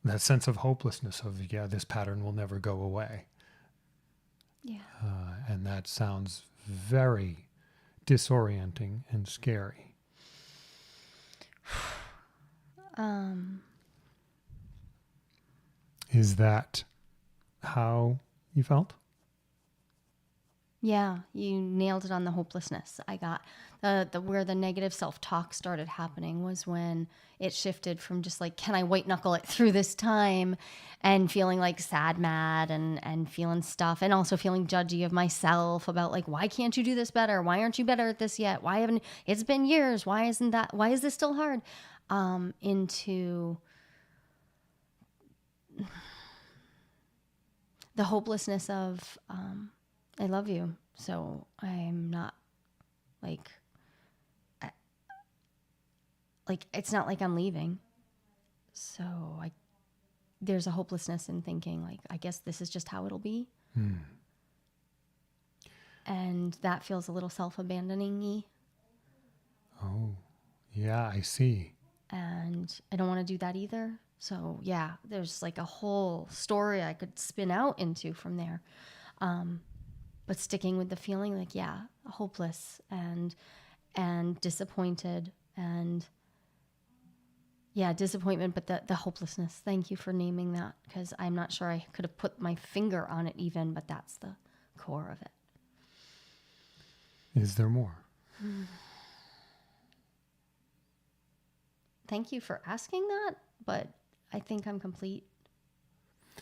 [SPEAKER 2] that sense of hopelessness of, yeah, this pattern will never go away.
[SPEAKER 1] Yeah.
[SPEAKER 2] And that sounds very disorienting and scary. Is that how you felt?
[SPEAKER 1] Yeah, you nailed it on the hopelessness. I got the where the negative self-talk started happening was when it shifted from just like, can I white knuckle it through this time, and feeling like sad, mad, and feeling stuff, and also feeling judgy of myself about like, why can't you do this better? Why aren't you better at this yet? Why haven't, it's been years. Why is this still hard? Into the hopelessness of, I love you, so I'm not like it's not like I'm leaving. So there's a hopelessness in thinking like, I guess this is just how it'll be. And that feels a little self-abandoning-y.
[SPEAKER 2] Oh, yeah, I see.
[SPEAKER 1] And I don't want to do that either. So yeah, there's like a whole story I could spin out into from there. But sticking with the feeling like, yeah, hopeless and disappointed, and yeah, disappointment, but the hopelessness. Thank you for naming that, because I'm not sure I could have put my finger on it even, but that's the core of it.
[SPEAKER 2] Is there more?
[SPEAKER 1] Thank you for asking that, but I think I'm complete.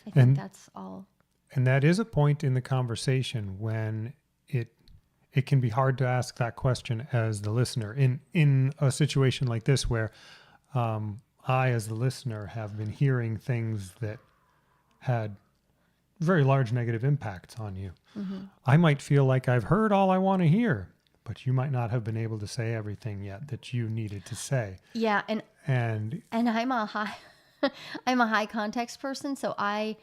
[SPEAKER 1] I think that's all.
[SPEAKER 2] And that is a point in the conversation when it can be hard to ask that question as the listener in a situation like this where I, as the listener, have been hearing things that had very large negative impacts on you. Mm-hmm. I might feel like I've heard all I want to hear, but you might not have been able to say everything yet that you needed to say.
[SPEAKER 1] Yeah, and I'm a high I'm a high context person, so I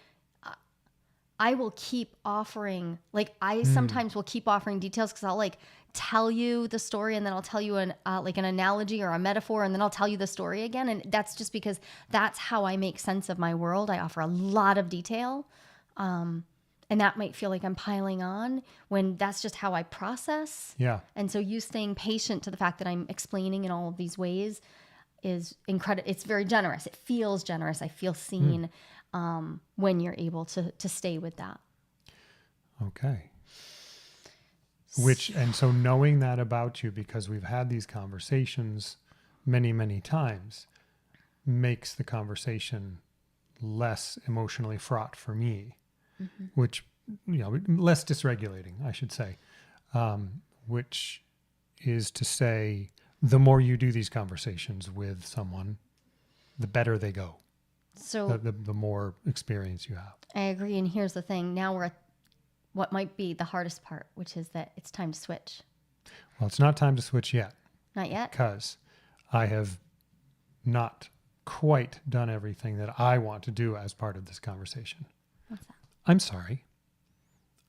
[SPEAKER 1] I will keep offering, like I sometimes will keep offering details because I'll like tell you the story and then I'll tell you an like an analogy or a metaphor and then I'll tell you the story again. And that's just because that's how I make sense of my world. I offer a lot of detail. And that might feel like I'm piling on when that's just how I process.
[SPEAKER 2] Yeah.
[SPEAKER 1] And so you staying patient to the fact that I'm explaining in all of these ways is incredible. It's very generous. It feels generous. I feel seen when you're able to stay with that.
[SPEAKER 2] Okay. And so knowing that about you, because we've had these conversations many, many times, makes the conversation less emotionally fraught for me, which, less dysregulating, I should say, which is to say, the more you do these conversations with someone, the better they go.
[SPEAKER 1] So
[SPEAKER 2] The more experience you have.
[SPEAKER 1] I agree. And here's the thing. Now we're at what might be the hardest part, which is that it's time to switch.
[SPEAKER 2] Well, it's not time to switch yet.
[SPEAKER 1] Not yet?
[SPEAKER 2] Because I have not quite done everything that I want to do as part of this conversation.
[SPEAKER 1] What's that?
[SPEAKER 2] I'm sorry.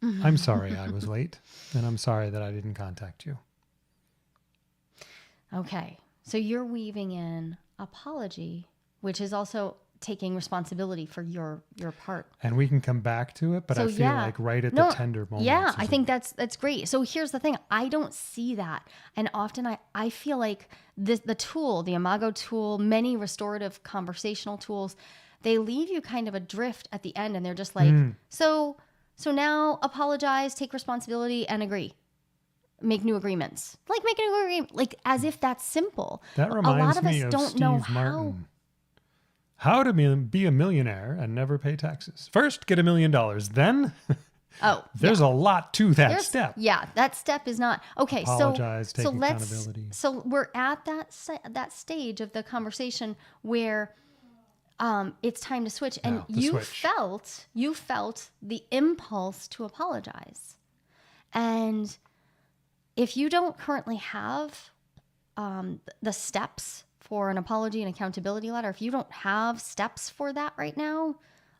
[SPEAKER 2] I'm sorry I was late, and I'm sorry that I didn't contact you.
[SPEAKER 1] Okay. So you're weaving in apology, which is also taking responsibility for your part.
[SPEAKER 2] And we can come back to it, but
[SPEAKER 1] So,
[SPEAKER 2] I feel like right at the tender moments.
[SPEAKER 1] Yeah, I think that's great. So here's the thing. I don't see that. And often I feel like the tool, the Imago tool, many restorative conversational tools, they leave you kind of adrift at the end and they're just like, so now apologize, take responsibility and agree. Make new agreements. Like make a new agreement. Like as if that's simple.
[SPEAKER 2] That reminds
[SPEAKER 1] a lot of
[SPEAKER 2] me
[SPEAKER 1] us
[SPEAKER 2] of
[SPEAKER 1] don't
[SPEAKER 2] Steve
[SPEAKER 1] know
[SPEAKER 2] Martin. How to be a millionaire and never pay taxes. First, get $1 million. Then there's a lot to that step.
[SPEAKER 1] Yeah, that step is not okay.
[SPEAKER 2] Apologize, take accountability.
[SPEAKER 1] So we're at that stage of the conversation where it's time to switch, and you felt the impulse to apologize, and if you don't currently have the steps for an apology and accountability letter, if you don't have steps for that right now,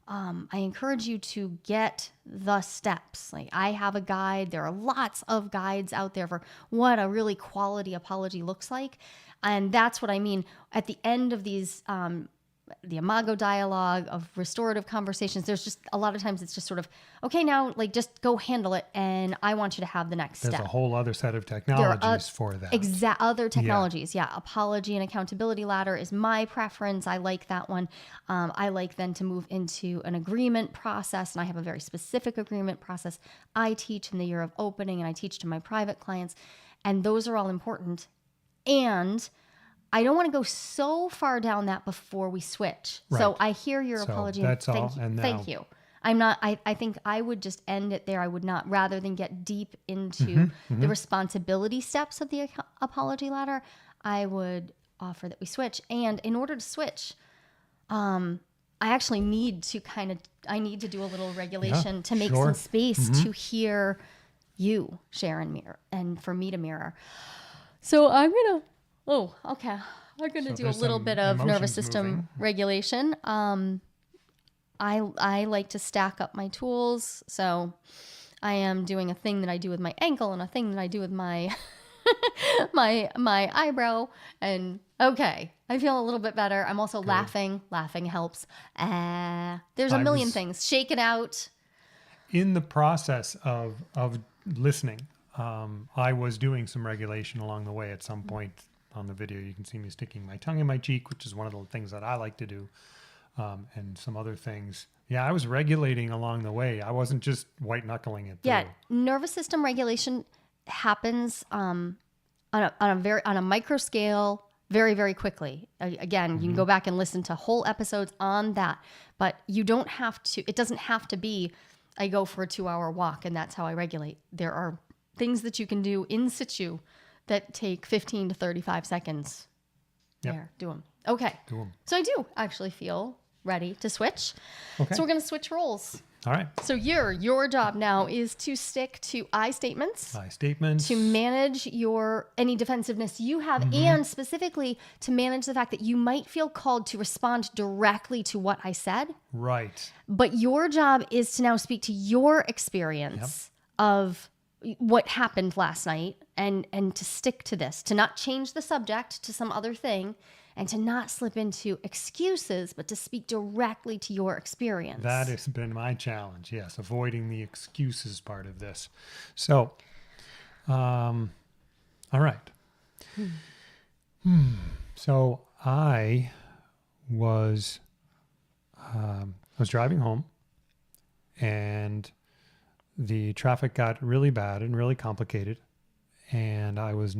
[SPEAKER 1] I encourage you to get the steps. Like I have a guide. There are lots of guides out there for what a really quality apology looks like. And that's what I mean. At the end of these, the Imago Dialogue of restorative conversations, there's just a lot of times it's just sort of, okay, now like just go handle it. And I want you to have the next step.
[SPEAKER 2] There's a whole other set of technologies for that.
[SPEAKER 1] Other technologies. Yeah. Apology and accountability ladder is my preference. I like that one. I like then to move into an agreement process. And I have a very specific agreement process I teach in the year of opening and I teach to my private clients. And those are all important. And I don't want to go so far down that before we switch. Right. So I hear your apology.
[SPEAKER 2] That's all.
[SPEAKER 1] Thank you. I'm not, I think I would just end it there. I would not, rather than get deep into the responsibility steps of the apology ladder, I would offer that we switch. And in order to switch, I actually need to do a little regulation to make some space to hear you share and mirror and for me to mirror. So I'm going to, I'm going to do a little bit of nervous system regulation. I like to stack up my tools. So I am doing a thing that I do with my ankle and a thing that I do with my my eyebrow. And okay, I feel a little bit better. I'm also laughing. Laughing helps. There's a million things. Shake it out.
[SPEAKER 2] In the process of listening, I was doing some regulation along the way. At some point on the video, you can see me sticking my tongue in my cheek, which is one of the things that I like to do, and some other things. Yeah, I was regulating along the way. I wasn't just white knuckling it through.
[SPEAKER 1] Yeah, nervous system regulation happens on a micro scale very, very quickly. Again, you can go back and listen to whole episodes on that, but you don't have to. It doesn't have to be. I go for a 2-hour walk and that's how I regulate. There are things that you can do in situ that take 15 to 35 seconds. There, do them. Okay.
[SPEAKER 2] Do them.
[SPEAKER 1] So I do actually feel ready to switch.
[SPEAKER 2] Okay.
[SPEAKER 1] So we're going to switch roles.
[SPEAKER 2] All right.
[SPEAKER 1] So your job now is to stick to I statements.
[SPEAKER 2] I statements.
[SPEAKER 1] To manage any defensiveness you have, and specifically to manage the fact that you might feel called to respond directly to what I said.
[SPEAKER 2] Right.
[SPEAKER 1] But your job is to now speak to your experience of what happened last night and to stick to this, to not change the subject to some other thing, and to not slip into excuses, but to speak directly to your experience.
[SPEAKER 2] That has been my challenge. Yes. Avoiding the excuses part of this. So, all right. So I was driving home, and the traffic got really bad and really complicated, and I was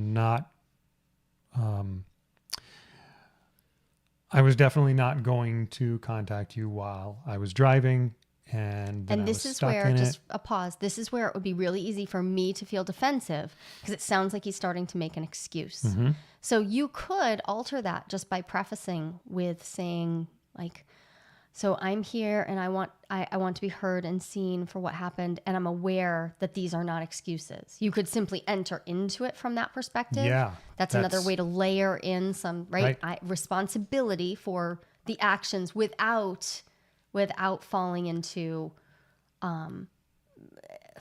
[SPEAKER 2] definitely not going to contact you while I was driving. And
[SPEAKER 1] this is where, just a pause, this is where it would be really easy for me to feel defensive, because it sounds like he's starting to make an excuse. So you could alter that just by prefacing with saying, like, so I'm here and I want to be heard and seen for what happened, and I'm aware that these are not excuses. You could simply enter into it from that perspective.
[SPEAKER 2] Yeah.
[SPEAKER 1] That's another way to layer in some responsibility for the actions without falling into
[SPEAKER 2] So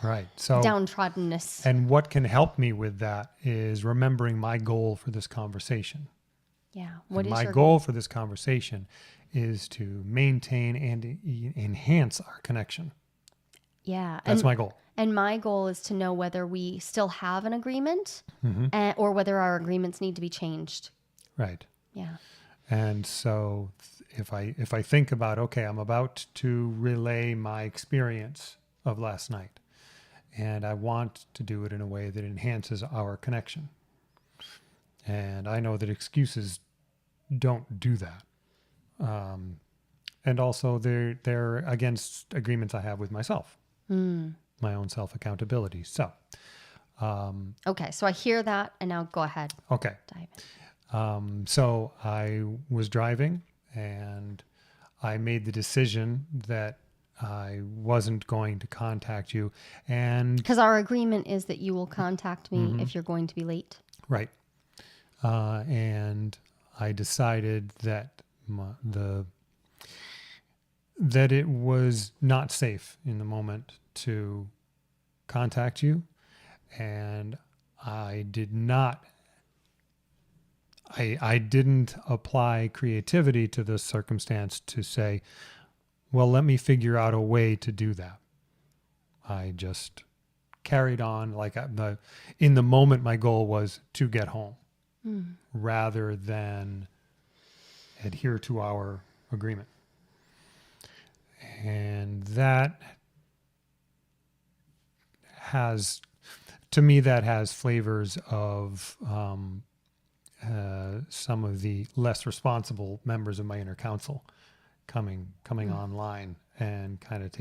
[SPEAKER 1] downtroddenness.
[SPEAKER 2] And what can help me with that is remembering my goal for this conversation.
[SPEAKER 1] Yeah.
[SPEAKER 2] My goal for this conversation is to maintain and enhance our connection.
[SPEAKER 1] Yeah.
[SPEAKER 2] That's my goal.
[SPEAKER 1] And my goal is to know whether we still have an agreement or whether our agreements need to be changed.
[SPEAKER 2] Right.
[SPEAKER 1] Yeah.
[SPEAKER 2] And so if I think about, okay, I'm about to relay my experience of last night, and I want to do it in a way that enhances our connection. And I know that excuses don't do that. And also they're against agreements I have with myself, my own self-accountability. So,
[SPEAKER 1] okay. So I hear that, and now go ahead.
[SPEAKER 2] Okay.
[SPEAKER 1] Dive in.
[SPEAKER 2] So I was driving, and I made the decision that I wasn't going to contact you. And
[SPEAKER 1] because our agreement is that you will contact me if you're going to be late.
[SPEAKER 2] Right. And I decided that that it was not safe in the moment to contact you, and I didn't apply creativity to this circumstance to say, well, let me figure out a way to do that. I just carried on in the moment. My goal was to get home rather than adhere to our agreement. And that has flavors of some of the less responsible members of my inner council coming online and kind of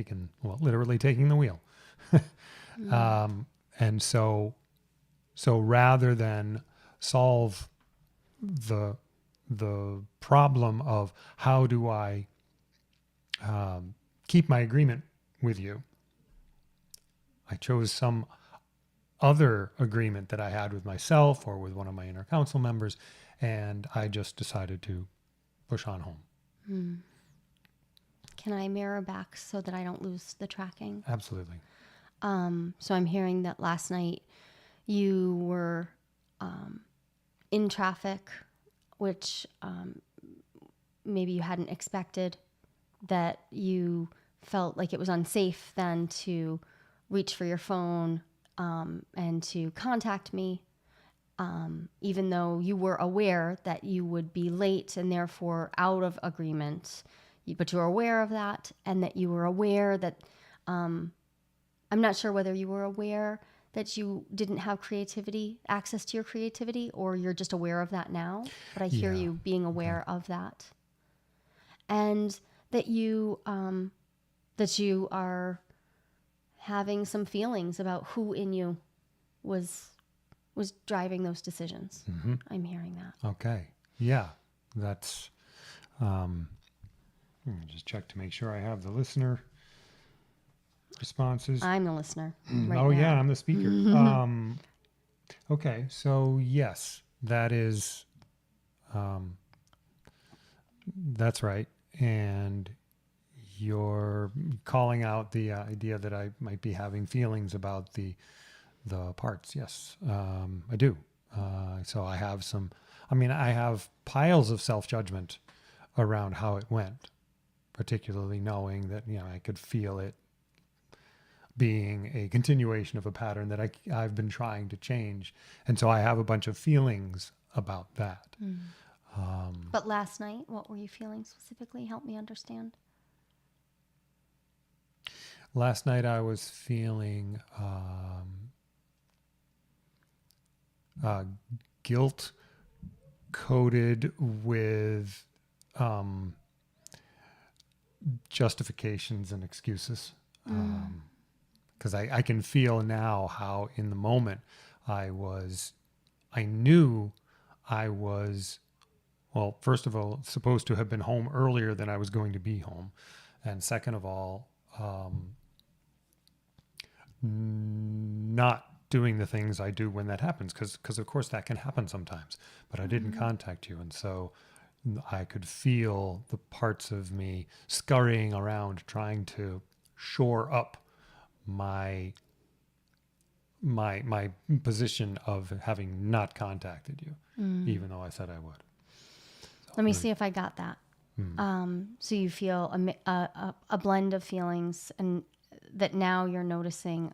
[SPEAKER 2] literally taking the wheel. And so rather than solve the problem of how do I keep my agreement with you, I chose some other agreement that I had with myself or with one of my inner council members, and I just decided to push on home.
[SPEAKER 1] Can I mirror back so that I don't lose the tracking?
[SPEAKER 2] Absolutely.
[SPEAKER 1] So I'm hearing that last night you were in traffic, which maybe you hadn't expected, that you felt like it was unsafe then to reach for your phone and to contact me, even though you were aware that you would be late and therefore out of agreement. But you were aware of that, and that you were aware that I'm not sure whether you were aware that you didn't have access to your creativity, or you're just aware of that now. But I hear you being aware of that, and that you are having some feelings about who in you was driving those decisions. I'm hearing that.
[SPEAKER 2] Okay. Yeah. That's Just check to make sure I have the listener responses.
[SPEAKER 1] I'm the listener right
[SPEAKER 2] Oh
[SPEAKER 1] now.
[SPEAKER 2] yeah, I'm the speaker. Okay, so yes, that's right. And you're calling out the idea that I might be having feelings about the parts. Yes, I do. So I have I have piles of self-judgment around how it went, particularly knowing that, I could feel it being a continuation of a pattern that I've been trying to change. And so I have a bunch of feelings about that.
[SPEAKER 1] But last night, what were you feeling specifically? Help me understand.
[SPEAKER 2] Last night I was feeling guilt coated with justifications and excuses. Because I can feel now how in the moment I knew I was, well, first of all, supposed to have been home earlier than I was going to be home. And second of all, not doing the things I do when that happens, because of course that can happen sometimes, but I didn't contact you. And so I could feel the parts of me scurrying around trying to shore up my position of having not contacted you, even though I said I would. So
[SPEAKER 1] Let me see if I got that. So you feel a blend of feelings, and that now you're noticing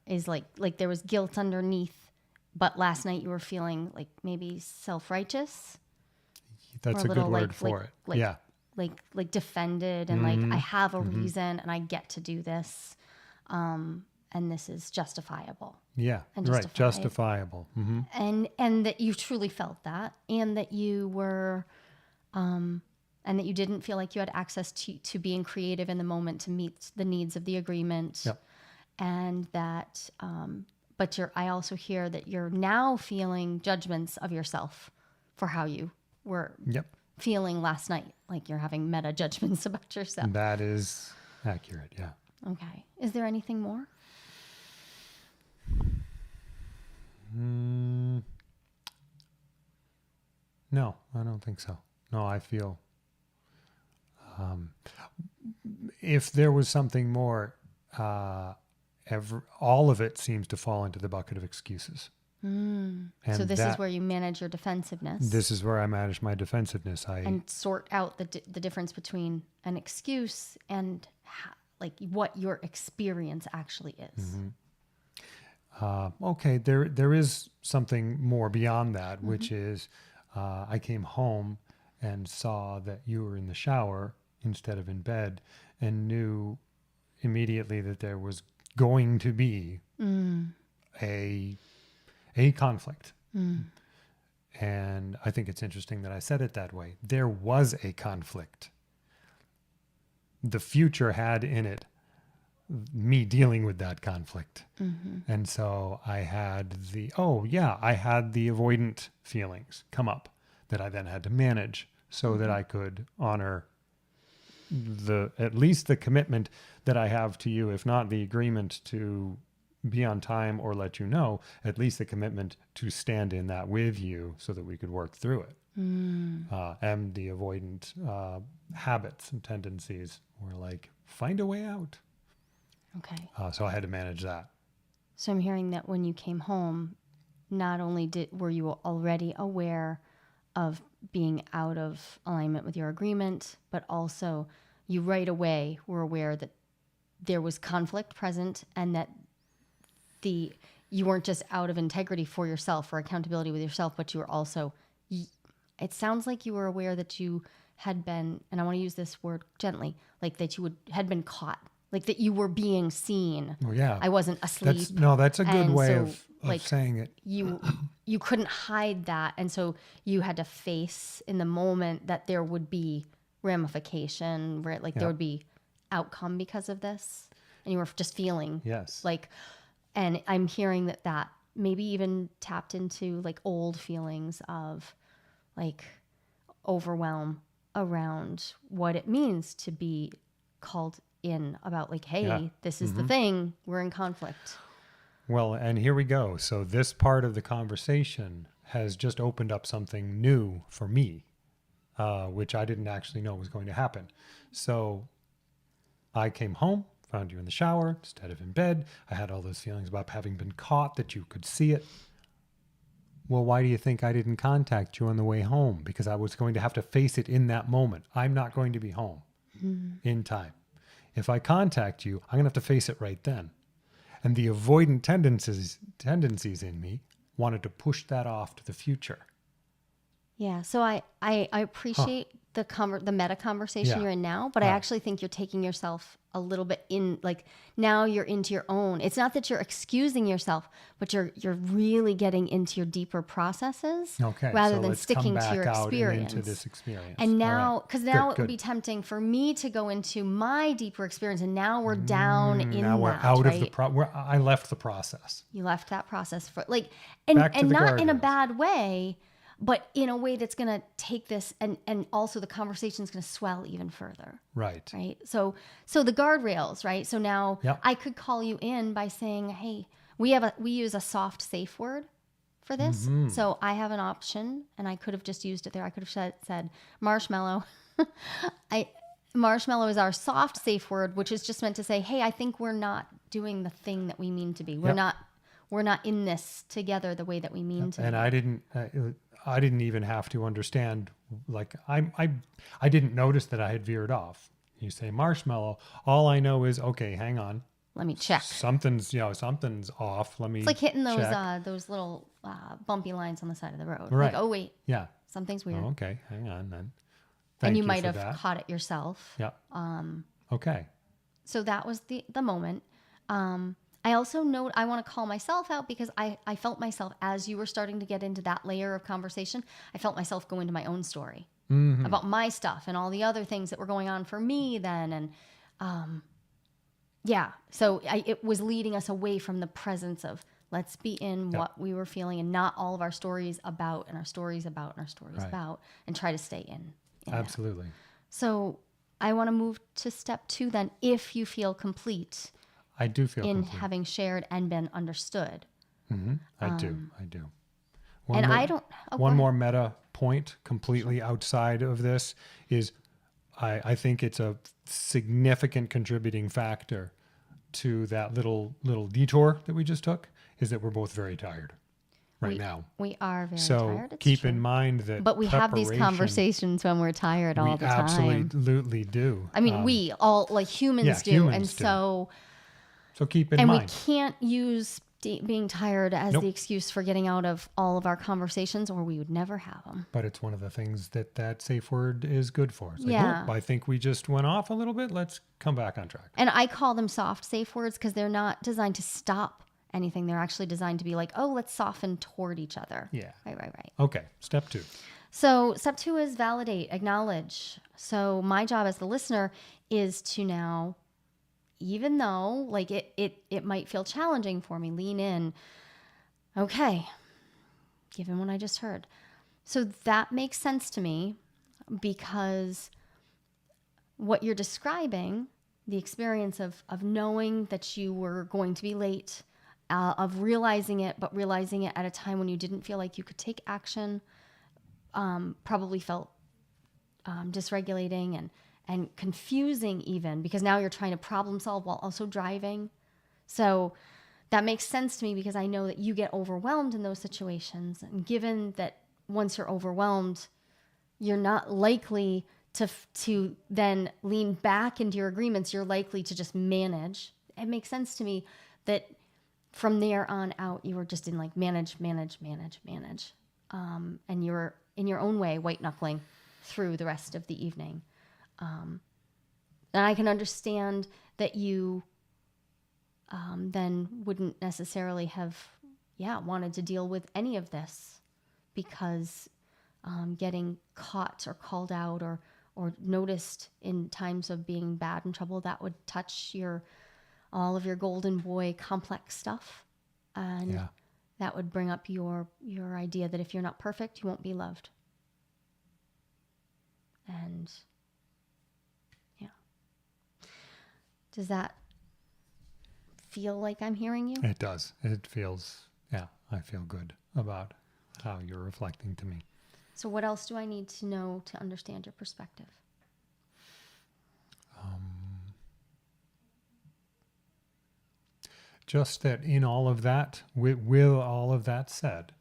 [SPEAKER 1] is like there was guilt underneath, but last night you were feeling like maybe self-righteous.
[SPEAKER 2] That's a good word for it. Yeah.
[SPEAKER 1] Like defended and like I have a reason and I get to do this. And this is justifiable.
[SPEAKER 2] Yeah.
[SPEAKER 1] And
[SPEAKER 2] right. Justifiable.
[SPEAKER 1] And that you truly felt that, and that you were, and that you didn't feel like you had access to being creative in the moment to meet the needs of the agreement.
[SPEAKER 2] Yep.
[SPEAKER 1] And that, but I also hear that you're now feeling judgments of yourself for how you were feeling last night. Like you're having meta judgments about yourself.
[SPEAKER 2] That is accurate. Yeah.
[SPEAKER 1] Okay. Is there anything more?
[SPEAKER 2] No, I don't think so. No, I feel if there was something more, all of it seems to fall into the bucket of excuses. And
[SPEAKER 1] so this is where you manage your defensiveness.
[SPEAKER 2] This is where I manage my defensiveness.
[SPEAKER 1] And sort out the difference between an excuse and like what your experience actually is.
[SPEAKER 2] Okay, there is something more beyond that, which is I came home and saw that you were in the shower instead of in bed, and knew immediately that there was going to be a conflict. And I think it's interesting that I said it that way. There was a conflict. The future had in it me dealing with that conflict. And so I had the avoidant feelings come up that I then had to manage so that I could honor at least the commitment that I have to you, if not the agreement to be on time or let you know, at least the commitment to stand in that with you so that we could work through it. And the avoidant habits and tendencies were like, find a way out.
[SPEAKER 1] Okay.
[SPEAKER 2] So I had to manage that.
[SPEAKER 1] So I'm hearing that when you came home, not only were you already aware of being out of alignment with your agreement, but also you right away were aware that there was conflict present, and that you weren't just out of integrity for yourself or accountability with yourself, but you were also, it sounds like you were aware that you had been, and I want to use this word gently, like that you had been caught, like that you were being seen.
[SPEAKER 2] Oh yeah.
[SPEAKER 1] I wasn't asleep.
[SPEAKER 2] That's a good way of
[SPEAKER 1] like,
[SPEAKER 2] saying it.
[SPEAKER 1] You couldn't hide that. And so you had to face in the moment that there would be ramification, where there would be outcome because of this. And you were just feeling like, and I'm hearing that maybe even tapped into like old feelings of like overwhelm around what it means to be called in about like, hey,
[SPEAKER 2] Yeah.
[SPEAKER 1] this is the thing, we're in conflict.
[SPEAKER 2] Well, and here we go. So this part of the conversation has just opened up something new for me, which I didn't actually know was going to happen. So I came home, found you in the shower instead of in bed. I had all those feelings about having been caught, that you could see it. Well, why do you think I didn't contact you on the way home? Because I was going to have to face it in that moment. I'm not going to be home in time. If I contact you, I'm going to have to face it right then. And the avoidant tendencies in me wanted to push that off to the future.
[SPEAKER 1] Yeah. So I appreciate the meta conversation
[SPEAKER 2] Yeah.
[SPEAKER 1] you're in now, but I actually think you're taking yourself a little bit in, like now you're into your own. It's not that you're excusing yourself, but you're really getting into your deeper processes
[SPEAKER 2] Okay.
[SPEAKER 1] rather
[SPEAKER 2] so
[SPEAKER 1] than
[SPEAKER 2] let's
[SPEAKER 1] sticking
[SPEAKER 2] come
[SPEAKER 1] to your
[SPEAKER 2] back out and
[SPEAKER 1] experience.
[SPEAKER 2] into this experience.
[SPEAKER 1] And now, because now it
[SPEAKER 2] Good.
[SPEAKER 1] would be tempting for me to go into my deeper experience, and now we're down in
[SPEAKER 2] now we're
[SPEAKER 1] that,
[SPEAKER 2] out
[SPEAKER 1] right?
[SPEAKER 2] of the I left the process.
[SPEAKER 1] You left that process for like, and
[SPEAKER 2] Back to the
[SPEAKER 1] not in a
[SPEAKER 2] guardrails.
[SPEAKER 1] bad way, but in a way that's going to take this, and also the conversation is going to swell even further.
[SPEAKER 2] Right.
[SPEAKER 1] Right. So the guardrails, right? So now
[SPEAKER 2] Yep.
[SPEAKER 1] I could call you in by saying, hey, we use a soft, safe word for this. So I have an option, and I could have just used it there. I could have said marshmallow. Marshmallow is our soft, safe word, which is just meant to say, hey, I think we're not doing the thing that we mean to be. We're not in this together the way that we mean to.
[SPEAKER 2] And
[SPEAKER 1] be.
[SPEAKER 2] I didn't even have to understand. Like I didn't notice that I had veered off. You say marshmallow. All I know is, okay, hang on.
[SPEAKER 1] Let me check.
[SPEAKER 2] Something's off. Let me.
[SPEAKER 1] It's like hitting
[SPEAKER 2] check.
[SPEAKER 1] those little bumpy lines on the side of the road.
[SPEAKER 2] Right.
[SPEAKER 1] Like, oh wait,
[SPEAKER 2] Yeah.
[SPEAKER 1] something's weird.
[SPEAKER 2] Oh, okay. Hang on then.
[SPEAKER 1] And
[SPEAKER 2] Thank
[SPEAKER 1] you might
[SPEAKER 2] for
[SPEAKER 1] have
[SPEAKER 2] that.
[SPEAKER 1] caught it yourself.
[SPEAKER 2] Yeah. Okay.
[SPEAKER 1] So that was the moment. I also I want to call myself out because I felt myself, as you were starting to get into that layer of conversation, I felt myself go into my own story about my stuff and all the other things that were going on for me then. And so it was leading us away from the presence of let's be in what we were feeling and not all of our stories about and our stories about and our stories about, and try to stay in
[SPEAKER 2] Absolutely.
[SPEAKER 1] that. So I want to move to step 2 then, if you feel complete
[SPEAKER 2] I do feel
[SPEAKER 1] in
[SPEAKER 2] complete.
[SPEAKER 1] having shared and been understood.
[SPEAKER 2] I do.
[SPEAKER 1] And I don't. Oh,
[SPEAKER 2] One
[SPEAKER 1] go
[SPEAKER 2] more meta point completely outside of this is I think it's a significant contributing factor to that little detour that we just took, is that we're both very tired right now.
[SPEAKER 1] We are very
[SPEAKER 2] So
[SPEAKER 1] tired. It's
[SPEAKER 2] keep
[SPEAKER 1] true.
[SPEAKER 2] in mind that
[SPEAKER 1] But we have these
[SPEAKER 2] preparation-
[SPEAKER 1] conversations when we're tired all the time.
[SPEAKER 2] We absolutely do.
[SPEAKER 1] I mean, we all, like humans do.
[SPEAKER 2] humans
[SPEAKER 1] And
[SPEAKER 2] do. So keep in
[SPEAKER 1] and
[SPEAKER 2] mind.
[SPEAKER 1] we can't use being tired as
[SPEAKER 2] Nope.
[SPEAKER 1] the excuse for getting out of all of our conversations, or we would never have them.
[SPEAKER 2] But it's one of the things that safe word is good for. It's like,
[SPEAKER 1] Yeah.
[SPEAKER 2] oh, I think we just went off a little bit. Let's come back on track.
[SPEAKER 1] And I call them soft, safe words because they're not designed to stop anything. They're actually designed to be like, oh, let's soften toward each other.
[SPEAKER 2] Yeah.
[SPEAKER 1] Right.
[SPEAKER 2] Okay. Step 2.
[SPEAKER 1] So step 2 is validate, acknowledge. So my job as the listener is to now, even though like it might feel challenging for me, lean in. Okay, given what I just heard. So that makes sense to me because what you're describing, the experience of knowing that you were going to be late, of realizing it, but realizing it at a time when you didn't feel like you could take action, probably felt dysregulating and confusing even, because now you're trying to problem solve while also driving. So that makes sense to me because I know that you get overwhelmed in those situations. And given that once you're overwhelmed, you're not likely to then lean back into your agreements. You're likely to just manage. It makes sense to me that from there on out, you were just in like manage. And you're in your own way, white knuckling through the rest of the evening. And I can understand that you then wouldn't necessarily have, wanted to deal with any of this because getting caught or called out or noticed in times of being bad and trouble, that would touch all of your golden boy complex stuff. And that would bring up your idea that if you're not perfect, you won't be loved. And Does that feel like I'm hearing you?
[SPEAKER 2] It does. It feels, yeah, I feel good about how you're reflecting to me.
[SPEAKER 1] So what else do I need to know to understand your perspective?
[SPEAKER 2] Just that in all of that, with all of that said,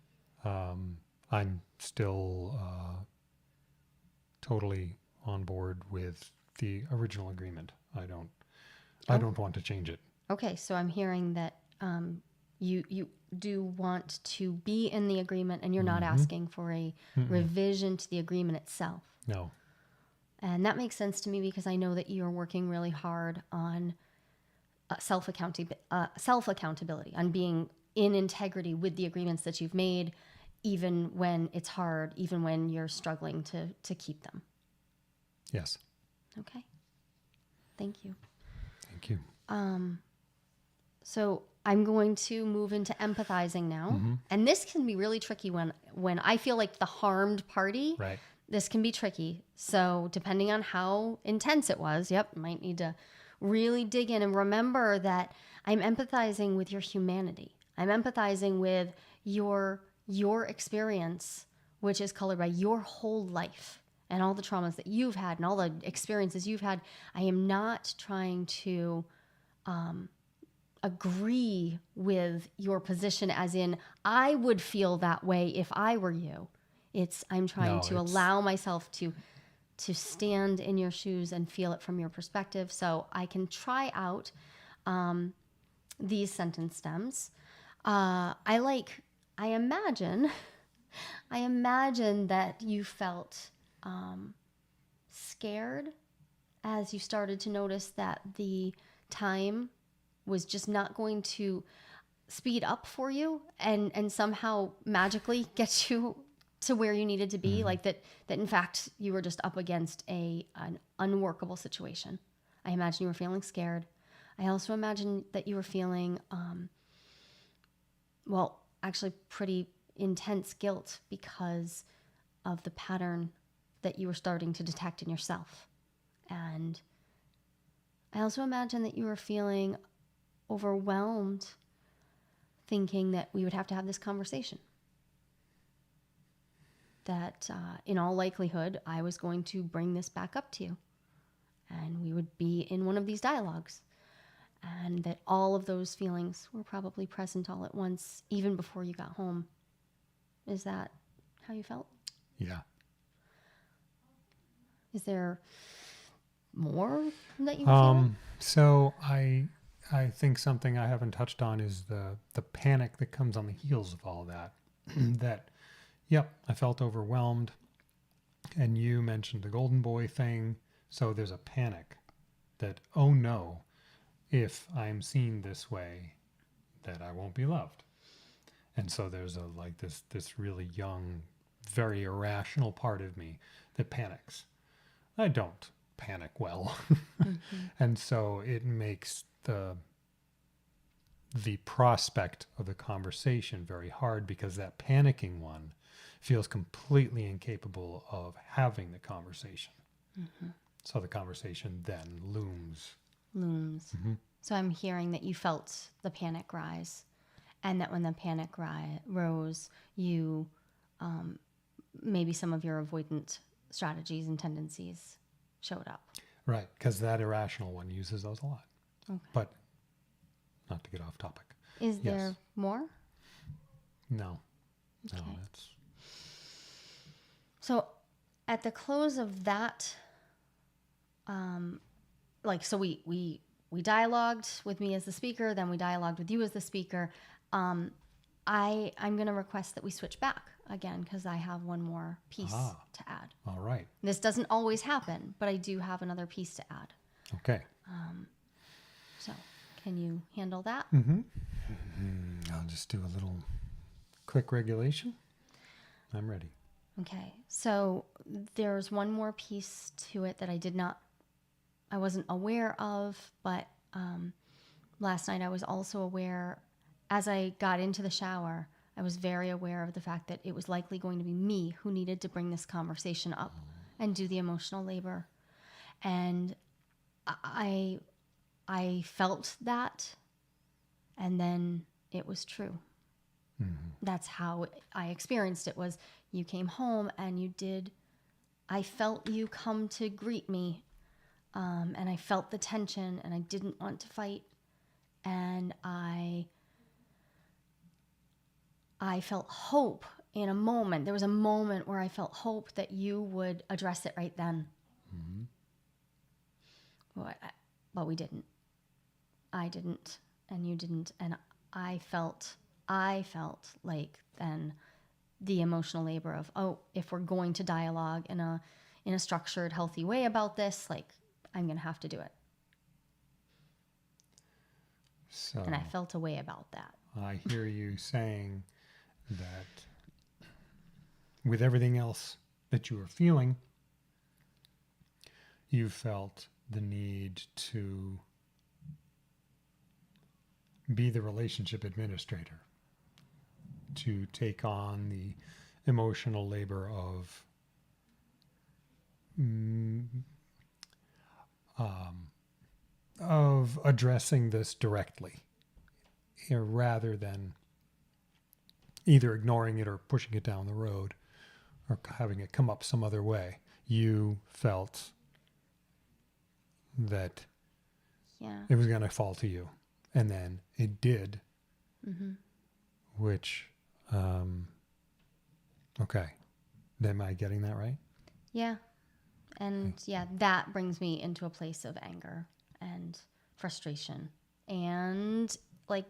[SPEAKER 2] I'm still totally on board with the original agreement. I don't want to change it.
[SPEAKER 1] Okay, so I'm hearing that you do want to be in the agreement, and you're not asking for a revision to the agreement itself.
[SPEAKER 2] No.
[SPEAKER 1] And that makes sense to me because I know that you're working really hard on self-accountability, on being in integrity with the agreements that you've made, even when it's hard, even when you're struggling to keep them.
[SPEAKER 2] Yes.
[SPEAKER 1] Okay. Thank you.
[SPEAKER 2] Thank you.
[SPEAKER 1] So I'm going to move into empathizing now. And this can be really tricky when I feel like the harmed party.
[SPEAKER 2] Right.
[SPEAKER 1] This can be tricky. So depending on how intense it was, might need to really dig in and remember that I'm empathizing with your humanity. I'm empathizing with your experience, which is colored by your whole life and all the traumas that you've had and all the experiences you've had. I am not trying to agree with your position as in I would feel that way if I were you. I'm trying to allow myself to stand in your shoes and feel it from your perspective. So I can try out these sentence stems. I imagine that you felt scared as you started to notice that the time was just not going to speed up for you and somehow magically get you to where you needed to be, like that in fact you were just up against an unworkable situation. I imagine you were feeling scared. I also imagine that you were feeling actually pretty intense guilt because of the pattern that you were starting to detect in yourself. And I also imagine that you were feeling overwhelmed, thinking that we would have to have this conversation. That in all likelihood, I was going to bring this back up to you. And we would be in one of these dialogues. And that all of those feelings were probably present all at once, even before you got home. Is that how you felt?
[SPEAKER 2] Yeah.
[SPEAKER 1] Is there more that you were feeling?
[SPEAKER 2] So I think something I haven't touched on is the panic that comes on the heels of all that. That, yep, I felt overwhelmed. And you mentioned the golden boy thing. So there's a panic that, oh no, if I'm seen this way, that I won't be loved. And so there's this really young, very irrational part of me that panics. I don't panic well. And so it makes the prospect of the conversation very hard because that panicking one feels completely incapable of having the conversation. So the conversation then looms.
[SPEAKER 1] So I'm hearing that you felt the panic rise, and that when the panic rose, you maybe some of your avoidant strategies and tendencies showed up.
[SPEAKER 2] Right, because that irrational one uses those a lot.
[SPEAKER 1] Okay.
[SPEAKER 2] But not to get off topic.
[SPEAKER 1] Is there more?
[SPEAKER 2] No.
[SPEAKER 1] Okay.
[SPEAKER 2] No, that's...
[SPEAKER 1] So at the close of that, so we dialogued with me as the speaker, then we dialogued with you as the speaker. I'm going to request that we switch back again because I have one more piece to add.
[SPEAKER 2] All right.
[SPEAKER 1] This doesn't always happen, but I do have another piece to add.
[SPEAKER 2] Okay.
[SPEAKER 1] So can you handle that?
[SPEAKER 2] I'll just do a little quick regulation. I'm ready.
[SPEAKER 1] Okay. So there's one more piece to it that I wasn't aware of, but last night I was also aware, as I got into the shower, I was very aware of the fact that it was likely going to be me who needed to bring this conversation up and do the emotional labor. And I I felt that, and then it was true. That's how I experienced it. Was you came home and I felt you come to greet me, and I felt the tension, and I didn't want to fight, and I felt hope in a moment. There was a moment where I felt hope that you would address it right then. But we didn't. I didn't, and you didn't, and I felt like then the emotional labor of, oh, if we're going to dialogue in a structured, healthy way about this, like, I'm gonna have to do it.
[SPEAKER 2] So,
[SPEAKER 1] and I felt a way about that.
[SPEAKER 2] I hear you saying that with everything else that you were feeling, you felt the need to be the relationship administrator, to take on the emotional labor of addressing this directly, rather than either ignoring it or pushing it down the road or having it come up some other way. You felt that it was going to fall to you, and then it did. Which okay, am I getting that right?
[SPEAKER 1] Yeah. And that brings me into a place of anger and frustration and like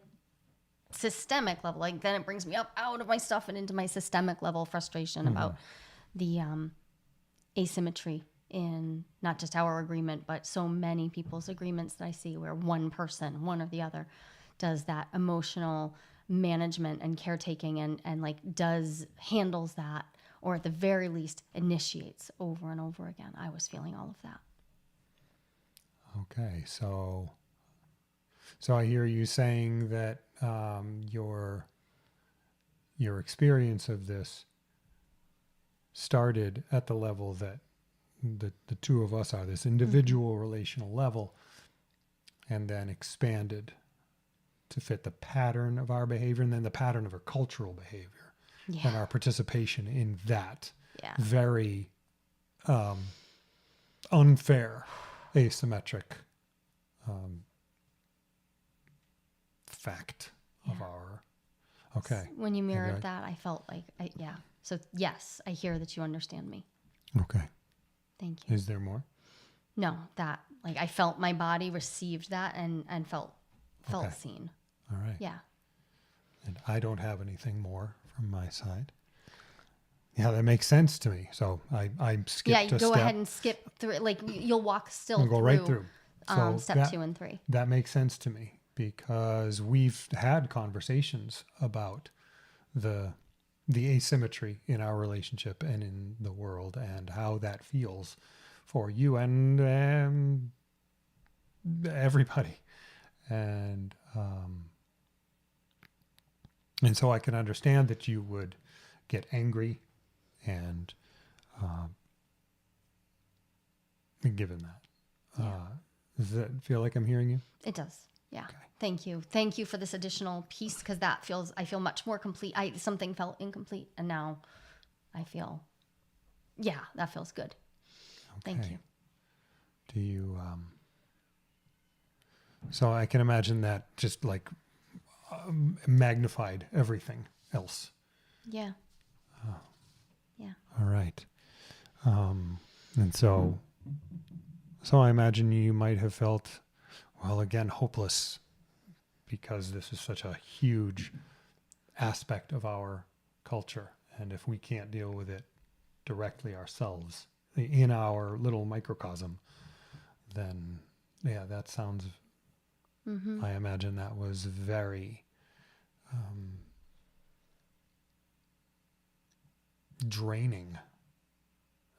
[SPEAKER 1] systemic level. Like then it brings me up out of my stuff and into my systemic level frustration about the asymmetry in not just our agreement, but so many people's agreements that I see where one person, one or the other, does that emotional management and caretaking and like handles that, or at the very least initiates over and over again. I was feeling all of that.
[SPEAKER 2] Okay, so I hear you saying that your experience of this started at the level that the two of us are, this individual relational level, and then expanded to fit the pattern of our behavior and then the pattern of our cultural behavior and our participation in that very unfair, asymmetric fact of our... Okay.
[SPEAKER 1] When you mirrored that, I felt like, So yes, I hear that you understand me.
[SPEAKER 2] Okay.
[SPEAKER 1] Thank you.
[SPEAKER 2] Is there more?
[SPEAKER 1] No, that, like, I felt my body received that and felt seen.
[SPEAKER 2] All right.
[SPEAKER 1] Yeah.
[SPEAKER 2] And I don't have anything more from my side. Yeah, that makes sense to me. So I skipped a step.
[SPEAKER 1] Yeah, you go ahead and skip through. Like, you'll walk still
[SPEAKER 2] We'll go right through. So
[SPEAKER 1] step 2 and 3.
[SPEAKER 2] That makes sense to me because we've had conversations about the asymmetry in our relationship and in the world and how that feels for you and everybody. And so I can understand that you would get angry and given that. Does that feel like I'm hearing you?
[SPEAKER 1] It does. Yeah.
[SPEAKER 2] Okay.
[SPEAKER 1] Thank you. Thank you for this additional piece because I feel much more complete. Something felt incomplete and now I feel, that feels good.
[SPEAKER 2] Okay.
[SPEAKER 1] Thank you.
[SPEAKER 2] Do you, so I can imagine that just like magnified everything else.
[SPEAKER 1] Yeah.
[SPEAKER 2] Oh.
[SPEAKER 1] Yeah.
[SPEAKER 2] All right. And so I imagine you might have felt, well, again, hopeless because this is such a huge aspect of our culture. And if we can't deal with it directly ourselves in our little microcosm, then that sounds, I imagine that was very draining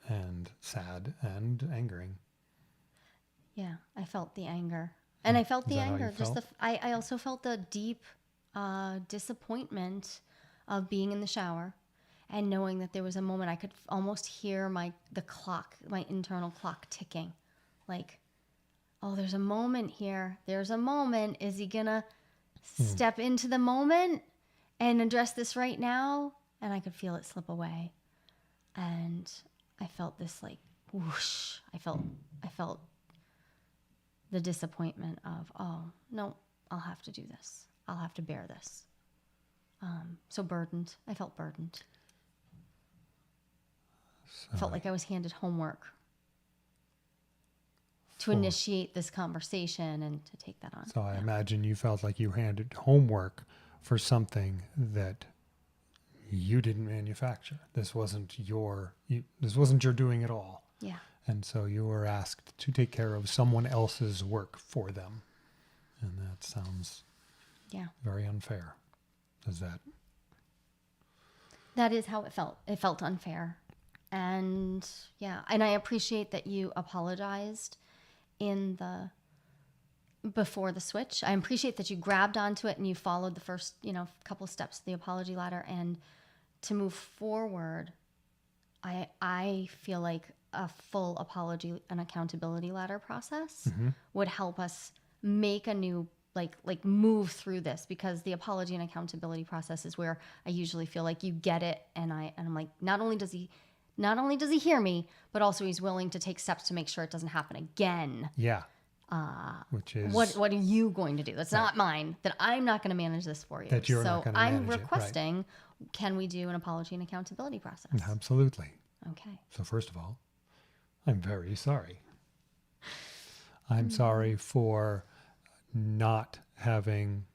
[SPEAKER 2] and sad and angering.
[SPEAKER 1] Yeah, I felt the anger. And I felt the anger. I also felt the deep disappointment of being in the shower and knowing that there was a moment I could almost hear the clock, my internal clock ticking. Like, oh, there's a moment here. There's a moment. Is he going to step into the moment and address this right now? And I could feel it slip away. And I felt this like whoosh. I felt the disappointment of, oh, no, I'll have to do this. I'll have to bear this. So burdened. I felt burdened. I felt like I was handed homework to initiate this conversation and to take that on.
[SPEAKER 2] So I imagine you felt like you handed homework for something that you didn't manufacture. This wasn't your doing at all.
[SPEAKER 1] Yeah.
[SPEAKER 2] And so you were asked to take care of someone else's work for them. And that sounds very unfair. Is that?
[SPEAKER 1] That is how it felt. It felt unfair. And and I appreciate that you apologized before the switch. I appreciate that you grabbed onto it and you followed the first, couple steps of the apology ladder. And to move forward, I feel like a full apology and accountability ladder process would help us make a new move through this, because the apology and accountability process is where I usually feel like you get it, and I'm like, not only does he hear me, but also he's willing to take steps to make sure it doesn't happen again.
[SPEAKER 2] Yeah. Which is
[SPEAKER 1] what are you going to do? That's not mine. That I'm not going to manage this for you.
[SPEAKER 2] That you're not going to manage it.
[SPEAKER 1] I'm requesting, can we do an apology and accountability process?
[SPEAKER 2] Absolutely.
[SPEAKER 1] Okay.
[SPEAKER 2] So first of all, I'm very sorry. I'm sorry for not having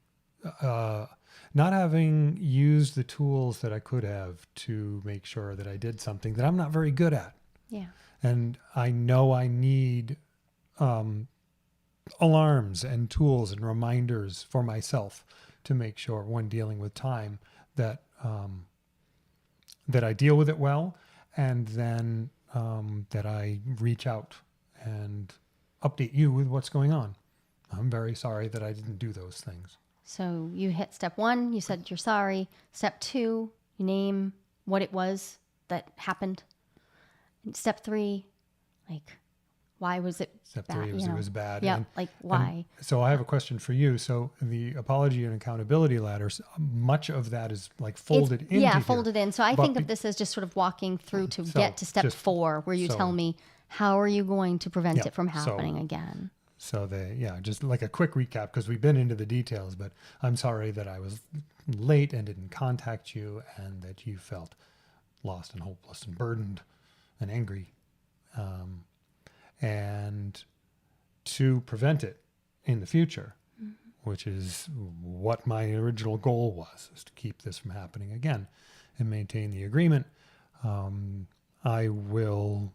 [SPEAKER 2] used the tools that I could have to make sure that I did something that I'm not very good at.
[SPEAKER 1] Yeah.
[SPEAKER 2] And I know I need alarms and tools and reminders for myself to make sure when dealing with time that I deal with it well, and then that I reach out and update you with what's going on. I'm very sorry that I didn't do those things.
[SPEAKER 1] So you hit step 1, you said you're sorry. Step 2, you name what it was that happened. And step 3, why was it
[SPEAKER 2] Step
[SPEAKER 1] bad?
[SPEAKER 2] 3 was it was bad.
[SPEAKER 1] Yeah, why?
[SPEAKER 2] So I have a question for you. So the apology and accountability ladders, much of that is folded into here.
[SPEAKER 1] Folded in. So I think of this as just sort of walking through to get to step 4, where you tell me, how are you going to prevent it from happening again?
[SPEAKER 2] So just like a quick recap, because we've been into the details, but I'm sorry that I was late and didn't contact you, and that you felt lost and hopeless and burdened and angry. And to prevent it in the future, which is what my original goal was, is to keep this from happening again and maintain the agreement. I will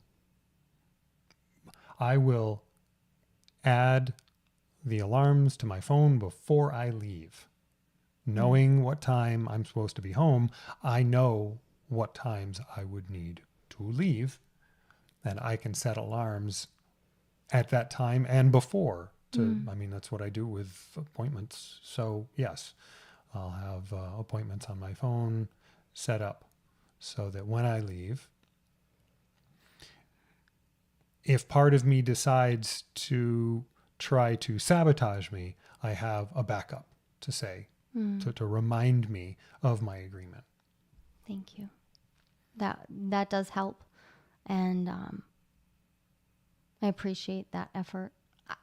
[SPEAKER 2] add the alarms to my phone before I leave. Knowing what time I'm supposed to be home, I know what times I would need to leave, and I can set alarms at that time and before. That's what I do with appointments. So yes, I'll have appointments on my phone set up so that when I leave, if part of me decides to try to sabotage me, I have a backup to say, to remind me of my agreement.
[SPEAKER 1] Thank you. That does help. And I appreciate that effort.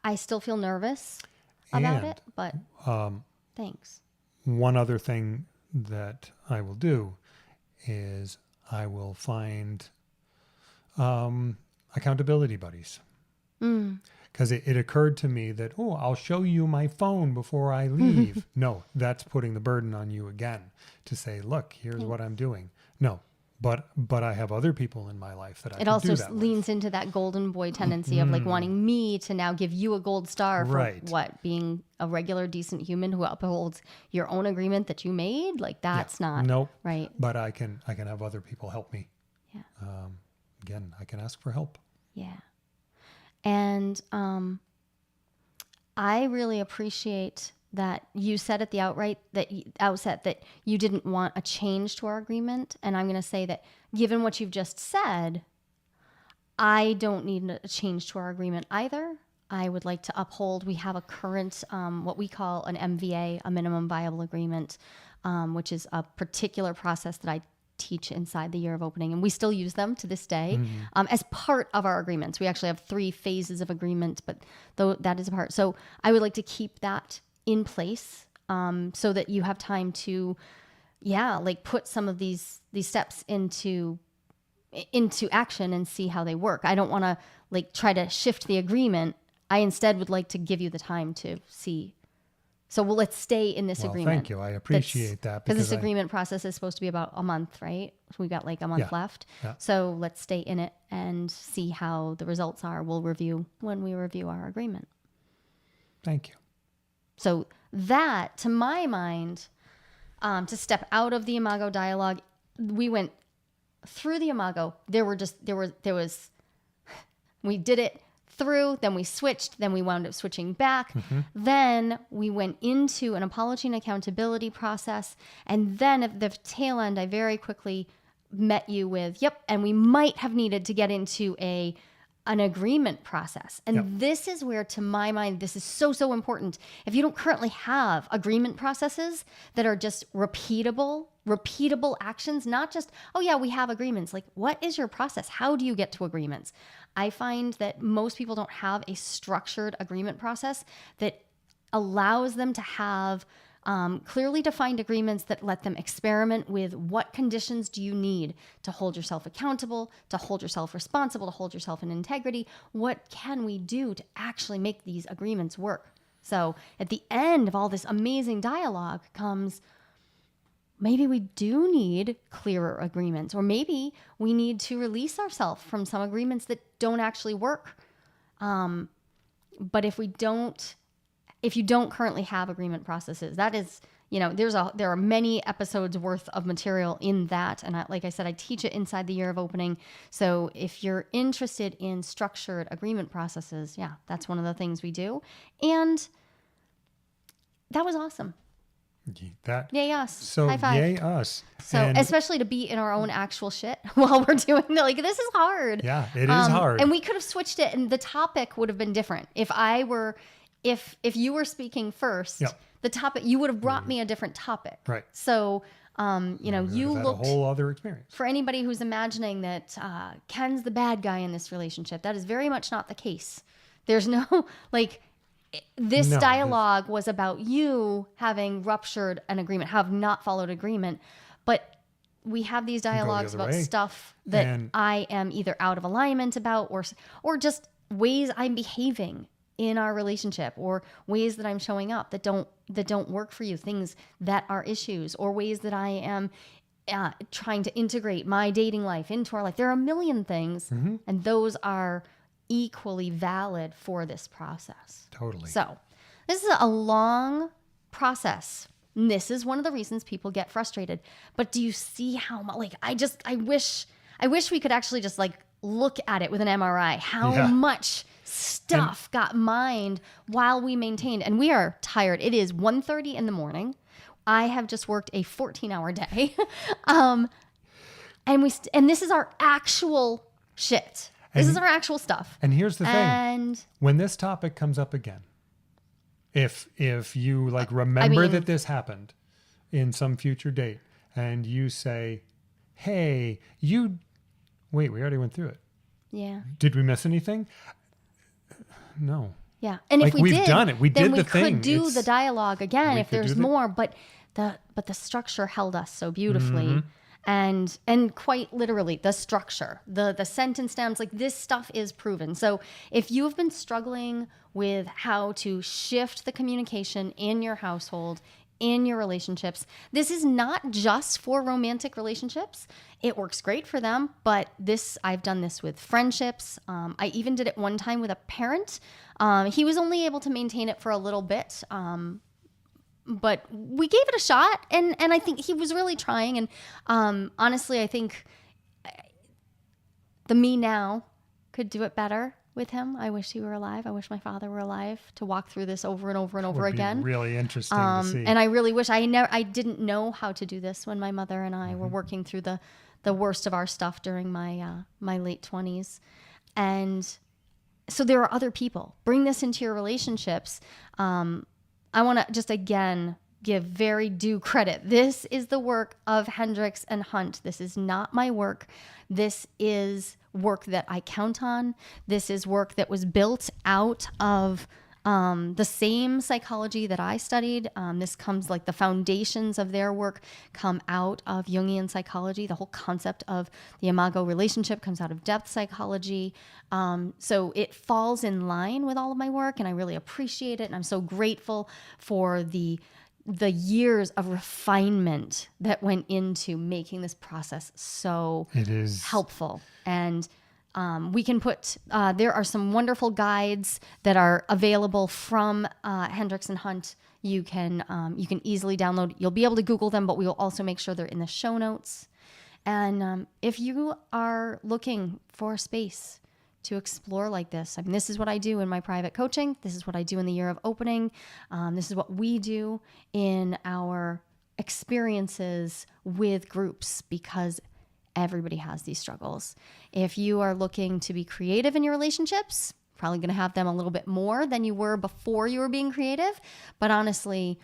[SPEAKER 1] I still feel nervous about it, but thanks.
[SPEAKER 2] One other thing that I will do is I will find accountability buddies. Because it occurred to me that, I'll show you my phone before I leave. No, that's putting the burden on you again to say, look, here's what I'm doing. No, but I have other people in my life that I can do that with. It also
[SPEAKER 1] leans into that golden boy tendency of wanting me to now give you a gold star for being a regular, decent human who upholds your own agreement that you made. That's not right.
[SPEAKER 2] But I can have other people help me.
[SPEAKER 1] Yeah.
[SPEAKER 2] Again, I can ask for help.
[SPEAKER 1] Yeah. And I really appreciate that you said at the outset that you didn't want a change to our agreement. And I'm going to say that given what you've just said, I don't need a change to our agreement either. I would like to uphold. We have a current, what we call an MVA, a minimum viable agreement, which is a particular process that I teach inside the year of opening. And we still use them to this day as part of our agreements. We actually have 3 phases of agreement, but though that is a part. So I would like to keep that in place so that you have time to, like put some of these steps into action and see how they work. I don't want to like try to shift the agreement. I instead would like to give you the time to see. So let's stay in this agreement.
[SPEAKER 2] Thank you. I appreciate that.
[SPEAKER 1] Because this agreement process is supposed to be about a month, right? So we got like a month left.
[SPEAKER 2] Yeah.
[SPEAKER 1] So let's stay in it and see how the results are. We'll review when we review our agreement.
[SPEAKER 2] Thank you. So
[SPEAKER 1] that, to my mind, to step out of the Imago Dialogue, we went through the Imago. We did it through, then we switched, then we wound up switching back. Then we went into an apology and accountability process. And then at the tail end, I very quickly met you with, and we might have needed to get into an agreement process. And this is where, to my mind, this is so, so important. If you don't currently have agreement processes that are just repeatable actions, not just, we have agreements. Like, what is your process? How do you get to agreements? I find that most people don't have a structured agreement process that allows them to have clearly defined agreements that let them experiment with what conditions do you need to hold yourself accountable, to hold yourself responsible, to hold yourself in integrity. What can we do to actually make these agreements work? So at the end of all this amazing dialogue comes, maybe we do need clearer agreements, or maybe we need to release ourselves from some agreements that don't actually work. But if you don't currently have agreement processes, that is, there are many episodes worth of material in that. And like I said, I teach it inside the year of opening. So if you're interested in structured agreement processes, that's one of the things we do. And that was awesome. Yay us.
[SPEAKER 2] So
[SPEAKER 1] high five.
[SPEAKER 2] Yay us.
[SPEAKER 1] So especially to be in our own actual shit while we're doing it. Like, this is hard.
[SPEAKER 2] Yeah, it is hard.
[SPEAKER 1] And we could have switched it and the topic would have been different. If you were speaking first, the topic, you would have brought me a different topic.
[SPEAKER 2] Right.
[SPEAKER 1] So, you looked
[SPEAKER 2] a whole other experience.
[SPEAKER 1] For anybody who's imagining that Ken's the bad guy in this relationship, that is very much not the case. There's no, this dialogue was about you having ruptured an agreement, have not followed agreement, but we have these dialogues about stuff that I am either out of alignment about, or just ways I'm behaving in our relationship, or ways that I'm showing up that don't work for you, things that are issues, or ways that I am trying to integrate my dating life into our life. There are a million things, and those are equally valid for this process.
[SPEAKER 2] Totally.
[SPEAKER 1] So this is a long process. And this is one of the reasons people get frustrated. But do you see how much, I wish we could actually just look at it with an MRI, how much stuff got mined while we maintained. And we are tired. It is 1:30 in the morning. I have just worked a 14-hour day. And this is our actual shit. This is our actual stuff.
[SPEAKER 2] And here's the thing. When this topic comes up again, if you remember that this happened in some future date, and you say, hey, wait, we already went through it.
[SPEAKER 1] Yeah.
[SPEAKER 2] Did we miss anything? No.
[SPEAKER 1] Yeah. And if
[SPEAKER 2] we've done it. We did the thing.
[SPEAKER 1] Then we could do the dialogue again if there's more, but the structure held us so beautifully. And quite literally, the structure, the sentence stems, this stuff is proven. So if you have been struggling with how to shift the communication in your household, in your relationships, this is not just for romantic relationships. It works great for them, but I've done this with friendships. I even did it one time with a parent. He was only able to maintain it for a little bit, but we gave it a shot, and I think he was really trying. And honestly, I think the me now could do it better with him. I wish he were alive. I wish my father were alive to walk through this over and over and over again.
[SPEAKER 2] Would be really interesting to see.
[SPEAKER 1] And I really wish I didn't know how to do this when my mother and I were working through the worst of our stuff during my late 20s. And so there are other people. Bring this into your relationships. I want to just again give very due credit. This is the work of Hendrix and Hunt. This is not my work. This is work that I count on. This is work that was built out of the same psychology that I studied. This comes like the foundations of their work come out of Jungian psychology. The whole concept of the imago relationship comes out of depth psychology. So it falls in line with all of my work, and I really appreciate it. And I'm so grateful for the years of refinement that went into making this process so helpful. And we can put, there are some wonderful guides that are available from Hendrix and Hunt. You can easily download. You'll be able to Google them, but we will also make sure they're in the show notes. And if you are looking for a space to explore like this, I mean, this is what I do in my private coaching. This is what I do in the year of opening. This is what we do in our experiences with groups, because everybody has these struggles. If you are looking to be creative in your relationships, probably going to have them a little bit more than you were before you were being creative. But honestly,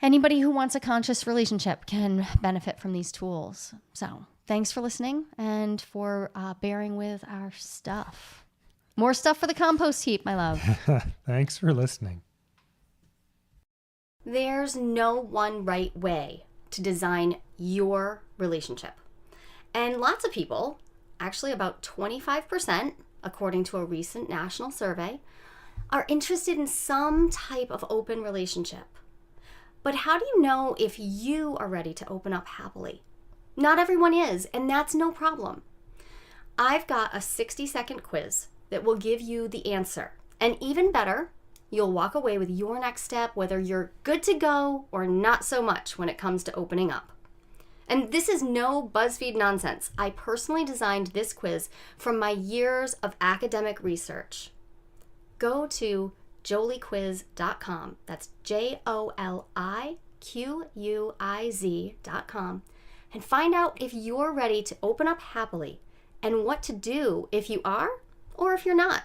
[SPEAKER 1] anybody who wants a conscious relationship can benefit from these tools. So thanks for listening and for bearing with our stuff. More stuff for the compost heap, my love.
[SPEAKER 2] Thanks for listening.
[SPEAKER 1] There's no one right way to design your relationship. And lots of people, actually about 25%, according to a recent national survey, are interested in some type of open relationship. But how do you know if you are ready to open up happily? Not everyone is, and that's no problem. I've got a 60-second quiz that will give you the answer. And even better, you'll walk away with your next step, whether you're good to go or not so much when it comes to opening up. And this is no BuzzFeed nonsense. I personally designed this quiz from my years of academic research. Go to joliequiz.com. That's JOLIQUIZ.com. And find out if you're ready to open up happily and what to do if you are or if you're not.